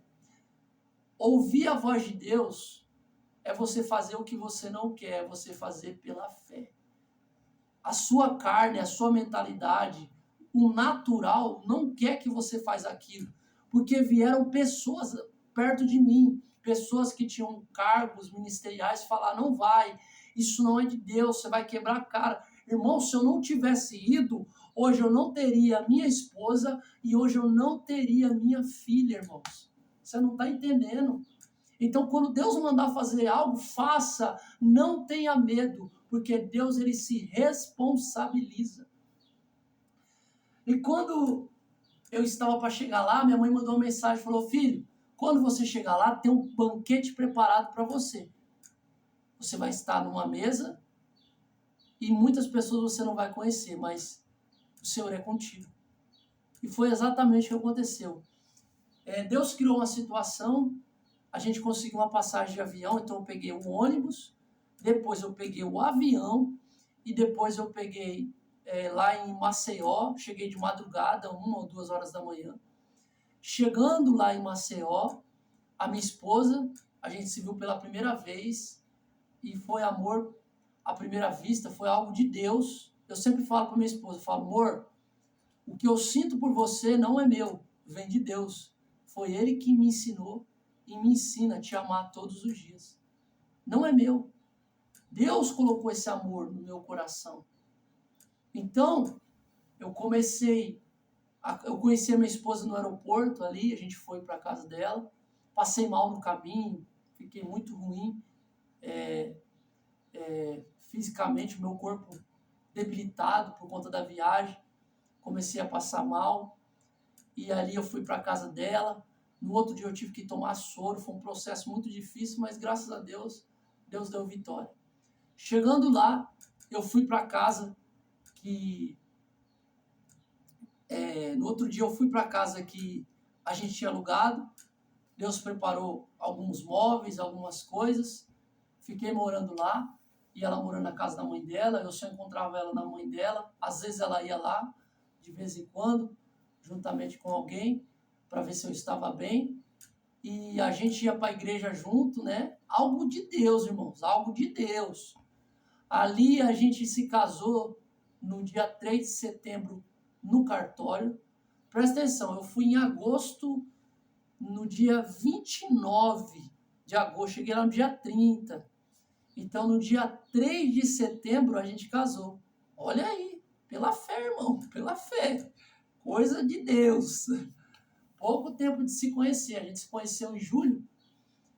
Ouvir a voz de Deus é você fazer o que você não quer, é você fazer pela fé. A sua carne, a sua mentalidade, o natural não quer que você faça aquilo, porque vieram pessoas perto de mim, pessoas que tinham cargos ministeriais, falar: não vai, isso não é de Deus, você vai quebrar a cara. Irmão, se eu não tivesse ido, hoje eu não teria minha esposa e hoje eu não teria minha filha, irmãos. Você não está entendendo. Então, quando Deus mandar fazer algo, faça, não tenha medo, porque Deus, ele se responsabiliza. E quando eu estava para chegar lá, minha mãe mandou uma mensagem, falou: filho, quando você chegar lá, tem um banquete preparado para você. Você vai estar numa mesa e muitas pessoas você não vai conhecer, mas o Senhor é contigo. E foi exatamente o que aconteceu. Deus criou uma situação, a gente conseguiu uma passagem de avião, então eu peguei o ônibus, depois eu peguei o avião e depois eu peguei lá em Maceió, cheguei de madrugada, 1 ou 2 horas da manhã. Chegando lá em Maceió, a minha esposa, a gente se viu pela primeira vez e foi amor à primeira vista, foi algo de Deus. Eu sempre falo para minha esposa, eu falo: amor, o que eu sinto por você não é meu, vem de Deus. Foi Ele que me ensinou e me ensina a te amar todos os dias. Não é meu. Deus colocou esse amor no meu coração. Então, eu conheci a minha esposa no aeroporto ali, a gente foi para a casa dela, passei mal no caminho, fiquei muito ruim, fisicamente, meu corpo debilitado por conta da viagem, comecei a passar mal, e ali eu fui para a casa dela. No outro dia eu tive que tomar soro, foi um processo muito difícil, mas graças a Deus, Deus deu vitória. Chegando lá, eu fui para casa que... no outro dia eu fui para casa que a gente tinha alugado. Deus preparou alguns móveis, algumas coisas. Fiquei morando lá, e ela morando na casa da mãe dela. Eu só encontrava ela na mãe dela. Às vezes ela ia lá, de vez em quando, juntamente com alguém, para ver se eu estava bem. E a gente ia para a igreja junto, né? Algo de Deus, irmãos, algo de Deus. Ali a gente se casou no dia 3 de setembro no cartório. Presta atenção, eu fui em agosto, no dia 29 de agosto, cheguei lá no dia 30. Então, no dia 3 de setembro, a gente casou. Olha aí, pela fé, irmão, pela fé. Coisa de Deus. Pouco tempo de se conhecer, a gente se conheceu em julho,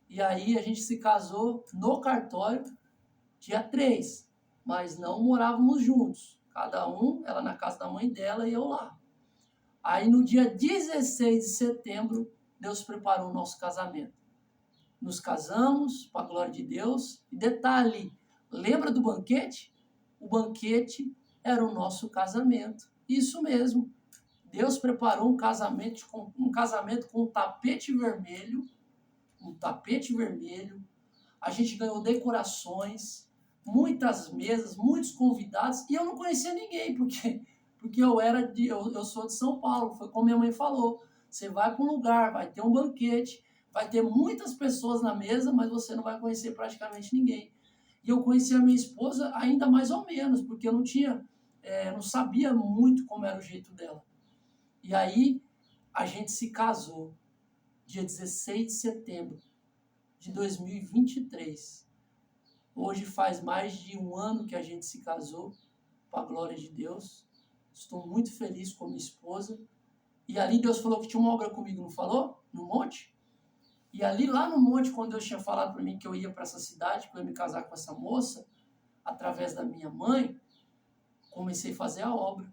e aí a gente se casou no cartório dia 3, mas não morávamos juntos. Cada um, ela na casa da mãe dela e eu lá. Aí no dia 16 de setembro, Deus preparou o nosso casamento. Nos casamos, para a glória de Deus. E detalhe, lembra do banquete? O banquete era o nosso casamento. Isso mesmo. Deus preparou um casamento com um tapete vermelho. Um tapete vermelho. A gente ganhou decorações, muitas mesas, muitos convidados. E eu não conhecia ninguém, porque eu sou de São Paulo. Foi como minha mãe falou. Você vai para um lugar, vai ter um banquete, vai ter muitas pessoas na mesa, mas você não vai conhecer praticamente ninguém. E eu conheci a minha esposa ainda mais ou menos, porque eu não sabia muito como era o jeito dela. E aí a gente se casou, dia 16 de setembro de 2023. Hoje faz mais de 1 ano que a gente se casou, para a glória de Deus. Estou muito feliz com a minha esposa. E ali Deus falou que tinha uma obra comigo, não falou? No monte? E ali lá no monte, quando Deus tinha falado para mim que eu ia para essa cidade, que eu ia me casar com essa moça, através da minha mãe, comecei a fazer a obra.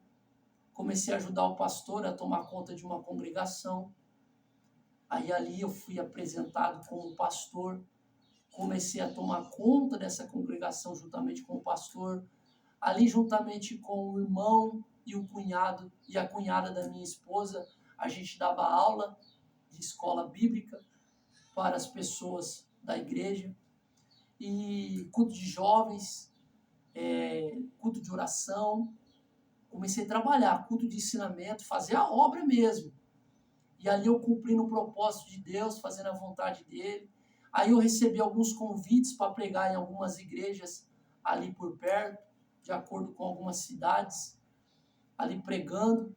Comecei a ajudar o pastor a tomar conta de uma congregação. Aí ali eu fui apresentado como pastor. Comecei a tomar conta dessa congregação juntamente com o pastor. Ali juntamente com o irmão e o cunhado e a cunhada da minha esposa, a gente dava aula de escola bíblica para as pessoas da igreja. E culto de jovens, culto de oração. Comecei a trabalhar, culto de ensinamento, fazer a obra mesmo. E ali eu cumprindo o propósito de Deus, fazendo a vontade dele. Aí eu recebi alguns convites para pregar em algumas igrejas ali por perto, de acordo com algumas cidades, ali pregando.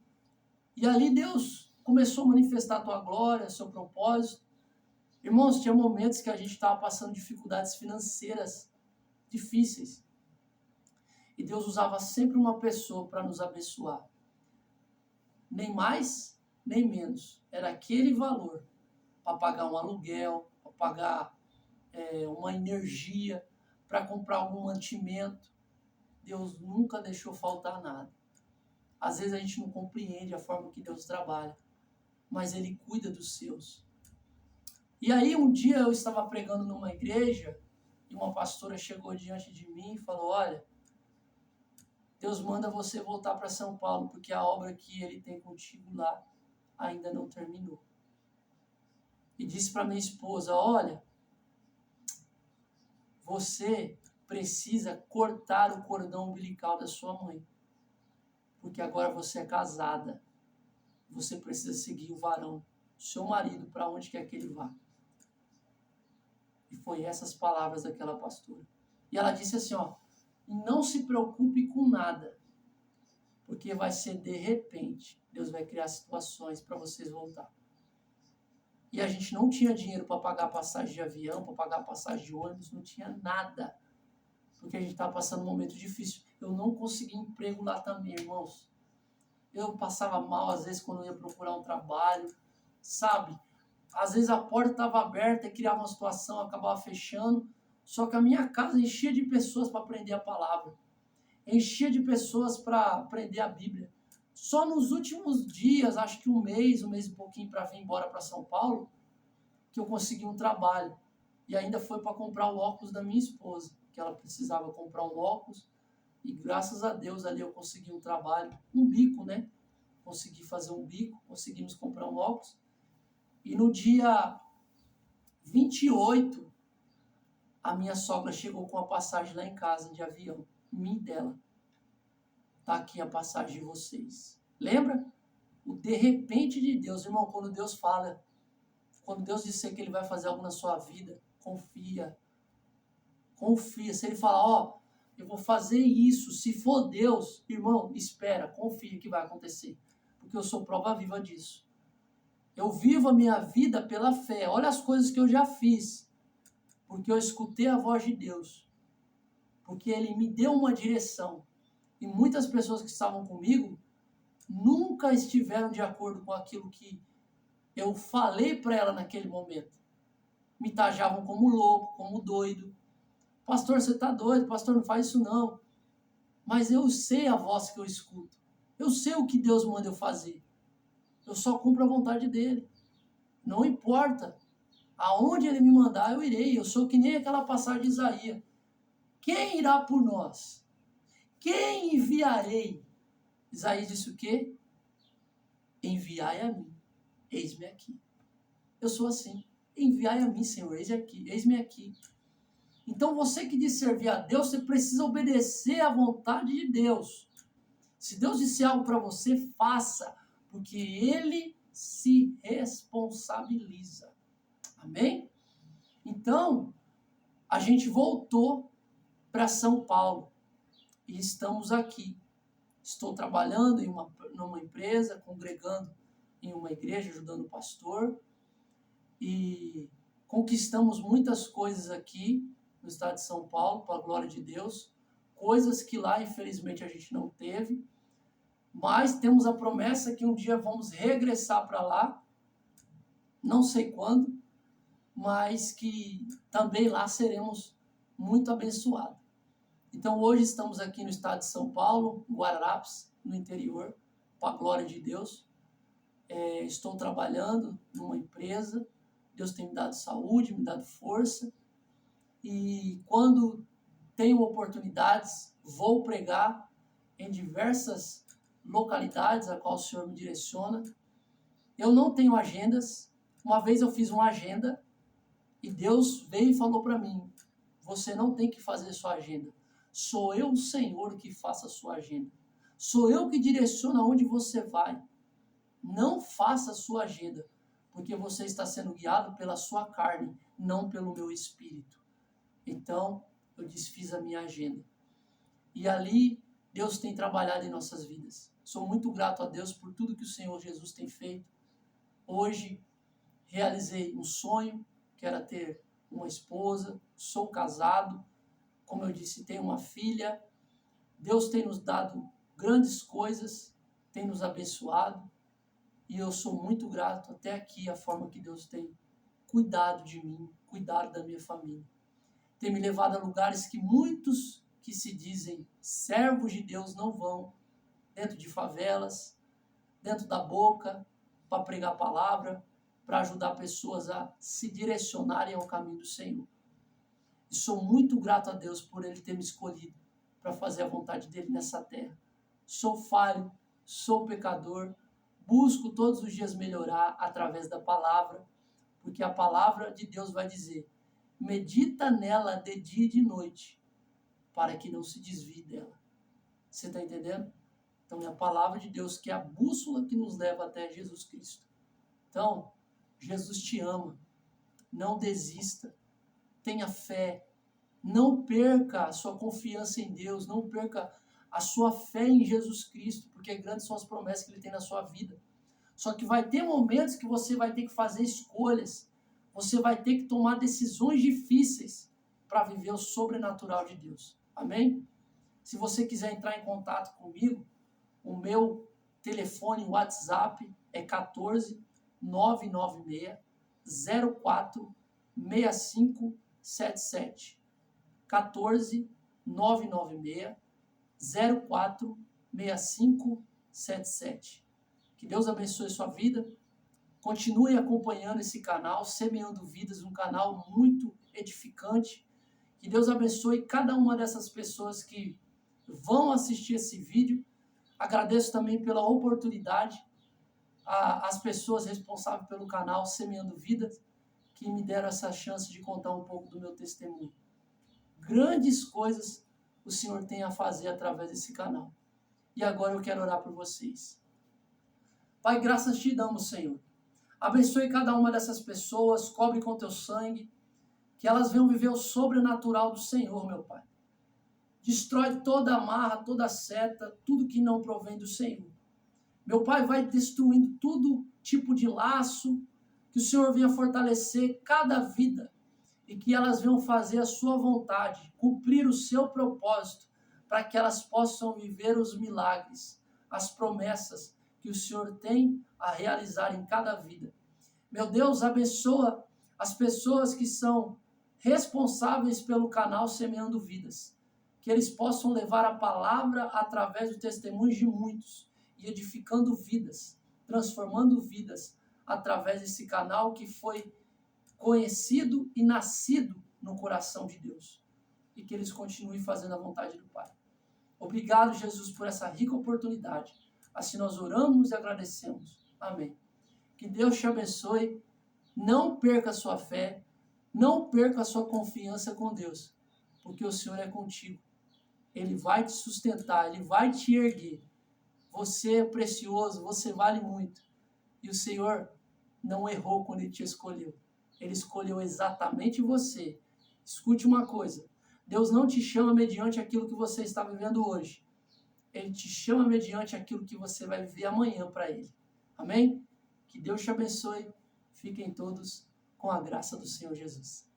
E ali Deus começou a manifestar a tua glória, seu propósito. Irmãos, tinha momentos que a gente estava passando dificuldades financeiras difíceis. E Deus usava sempre uma pessoa para nos abençoar. Nem mais, nem menos. Era aquele valor para pagar um aluguel, para pagar uma energia, para comprar algum mantimento. Deus nunca deixou faltar nada. Às vezes a gente não compreende a forma que Deus trabalha, mas Ele cuida dos seus. E aí um dia eu estava pregando numa igreja e uma pastora chegou diante de mim e falou: olha, Deus manda você voltar para São Paulo, porque a obra que Ele tem contigo lá ainda não terminou. E disse para minha esposa: olha, você precisa cortar o cordão umbilical da sua mãe, porque agora você é casada. Você precisa seguir o varão, seu marido, para onde quer que ele vá. E foi essas palavras daquela pastora. E ela disse assim, ó: não se preocupe com nada, porque vai ser de repente. Deus vai criar situações para vocês voltar. E a gente não tinha dinheiro para pagar passagem de avião, para pagar passagem de ônibus, não tinha nada. Porque a gente estava passando um momento difícil. Eu não consegui emprego lá também, irmãos. Eu passava mal, às vezes, quando eu ia procurar um trabalho, sabe? Às vezes a porta estava aberta e criava uma situação, acabava fechando. Só que a minha casa enchia de pessoas para aprender a palavra. Enchia de pessoas para aprender a Bíblia. Só nos últimos dias, acho que um mês e pouquinho para vir embora para São Paulo, que eu consegui um trabalho. E ainda foi para comprar o óculos da minha esposa, que ela precisava comprar um óculos. E graças a Deus ali eu consegui um trabalho, um bico, né? Consegui fazer um bico, conseguimos comprar um óculos. E no dia 28, a minha sogra chegou com a passagem lá em casa de avião, mim e dela. Tá aqui a passagem de vocês. Lembra? O de repente de Deus, irmão, quando Deus fala, quando Deus disser que Ele vai fazer algo na sua vida, confia. Confia. Se Ele falar, ó, eu vou fazer isso, se for Deus, irmão, espera, confia que vai acontecer. Porque eu sou prova viva disso. Eu vivo a minha vida pela fé. Olha as coisas que eu já fiz. Porque eu escutei a voz de Deus. Porque Ele me deu uma direção. E muitas pessoas que estavam comigo nunca estiveram de acordo com aquilo que eu falei para ela naquele momento. Me tajavam como louco, como doido. Pastor, você está doido? Pastor, não faz isso não. Mas eu sei a voz que eu escuto. Eu sei o que Deus manda eu fazer. Eu só cumpro a vontade dele. Não importa. Aonde ele me mandar, eu irei. Eu sou que nem aquela passagem de Isaías. Quem irá por nós? Quem enviarei? Isaías disse o quê? Enviai a mim. Eis-me aqui. Eu sou assim. Enviai a mim, Senhor. Eis-me aqui. Então você que diz servir a Deus, você precisa obedecer à vontade de Deus. Se Deus disser algo para você, faça. Porque Ele se responsabiliza. Amém? Então, a gente voltou para São Paulo. E estamos aqui. Estou trabalhando numa empresa, congregando em uma igreja, ajudando o pastor. E conquistamos muitas coisas aqui no estado de São Paulo, para a glória de Deus. Coisas que lá, infelizmente, a gente não teve. Mas temos a promessa que um dia vamos regressar para lá. Não sei quando, mas que também lá seremos muito abençoados. Então hoje estamos aqui no estado de São Paulo, em Guararapes, no interior, com a glória de Deus. Estou trabalhando numa empresa, Deus tem me dado saúde, me dado força, e quando tenho oportunidades, vou pregar em diversas localidades a qual o Senhor me direciona. Eu não tenho agendas. Uma vez eu fiz uma agenda e Deus veio e falou para mim: você não tem que fazer sua agenda. Sou eu, o Senhor, que faça a sua agenda. Sou eu que direciono aonde você vai. Não faça a sua agenda, porque você está sendo guiado pela sua carne, não pelo meu espírito. Então, eu desfiz a minha agenda. E ali, Deus tem trabalhado em nossas vidas. Sou muito grato a Deus por tudo que o Senhor Jesus tem feito. Hoje, realizei um sonho, que era ter uma esposa, sou casado, como eu disse, tenho uma filha. Deus tem nos dado grandes coisas, tem nos abençoado, e eu sou muito grato até aqui a forma que Deus tem cuidado de mim, cuidado da minha família. Tem me levado a lugares que muitos que se dizem servos de Deus não vão, dentro de favelas, dentro da boca, para pregar a palavra, para ajudar pessoas a se direcionarem ao caminho do Senhor. E sou muito grato a Deus por Ele ter me escolhido para fazer a vontade dEle nessa terra. Sou falho, sou pecador, busco todos os dias melhorar através da palavra, porque a palavra de Deus vai dizer: medita nela de dia e de noite, para que não se desvie dela. Você está entendendo? Então é a palavra de Deus que é a bússola que nos leva até Jesus Cristo. Então, Jesus te ama. Não desista. Tenha fé. Não perca a sua confiança em Deus. Não perca a sua fé em Jesus Cristo, porque grandes são as promessas que Ele tem na sua vida. Só que vai ter momentos que você vai ter que fazer escolhas. Você vai ter que tomar decisões difíceis para viver o sobrenatural de Deus. Amém? Se você quiser entrar em contato comigo, o meu telefone WhatsApp é 14 996 04 6577. 14 996 04 6577. Que Deus abençoe sua vida. Continue acompanhando esse canal, Semeando Vidas, um canal muito edificante. Que Deus abençoe cada uma dessas pessoas que vão assistir esse vídeo. Agradeço também pela oportunidade às pessoas responsáveis pelo canal Semeando Vidas, que me deram essa chance de contar um pouco do meu testemunho. Grandes coisas o Senhor tem a fazer através desse canal. E agora eu quero orar por vocês. Pai, graças te damos, Senhor. Abençoe cada uma dessas pessoas, cobre com teu sangue, que elas venham viver o sobrenatural do Senhor, meu Pai. Destrói toda amarra, toda seta, tudo que não provém do Senhor. Meu Pai, vai destruindo todo tipo de laço, que o Senhor venha fortalecer cada vida e que elas venham fazer a sua vontade, cumprir o seu propósito, para que elas possam viver os milagres, as promessas que o Senhor tem a realizar em cada vida. Meu Deus, abençoa as pessoas que são responsáveis pelo canal Semeando Vidas, que eles possam levar a palavra através do testemunho de muitos e edificando vidas, transformando vidas através desse canal que foi conhecido e nascido no coração de Deus. E que eles continuem fazendo a vontade do Pai. Obrigado, Jesus, por essa rica oportunidade. Assim nós oramos e agradecemos. Amém. Que Deus te abençoe. Não perca a sua fé. Não perca a sua confiança com Deus. Porque o Senhor é contigo. Ele vai te sustentar. Ele vai te erguer. Você é precioso. Você vale muito. E o Senhor não errou quando Ele te escolheu. Ele escolheu exatamente você. Escute uma coisa. Deus não te chama mediante aquilo que você está vivendo hoje. Ele te chama mediante aquilo que você vai viver amanhã para Ele. Amém? Que Deus te abençoe. Fiquem todos com a graça do Senhor Jesus.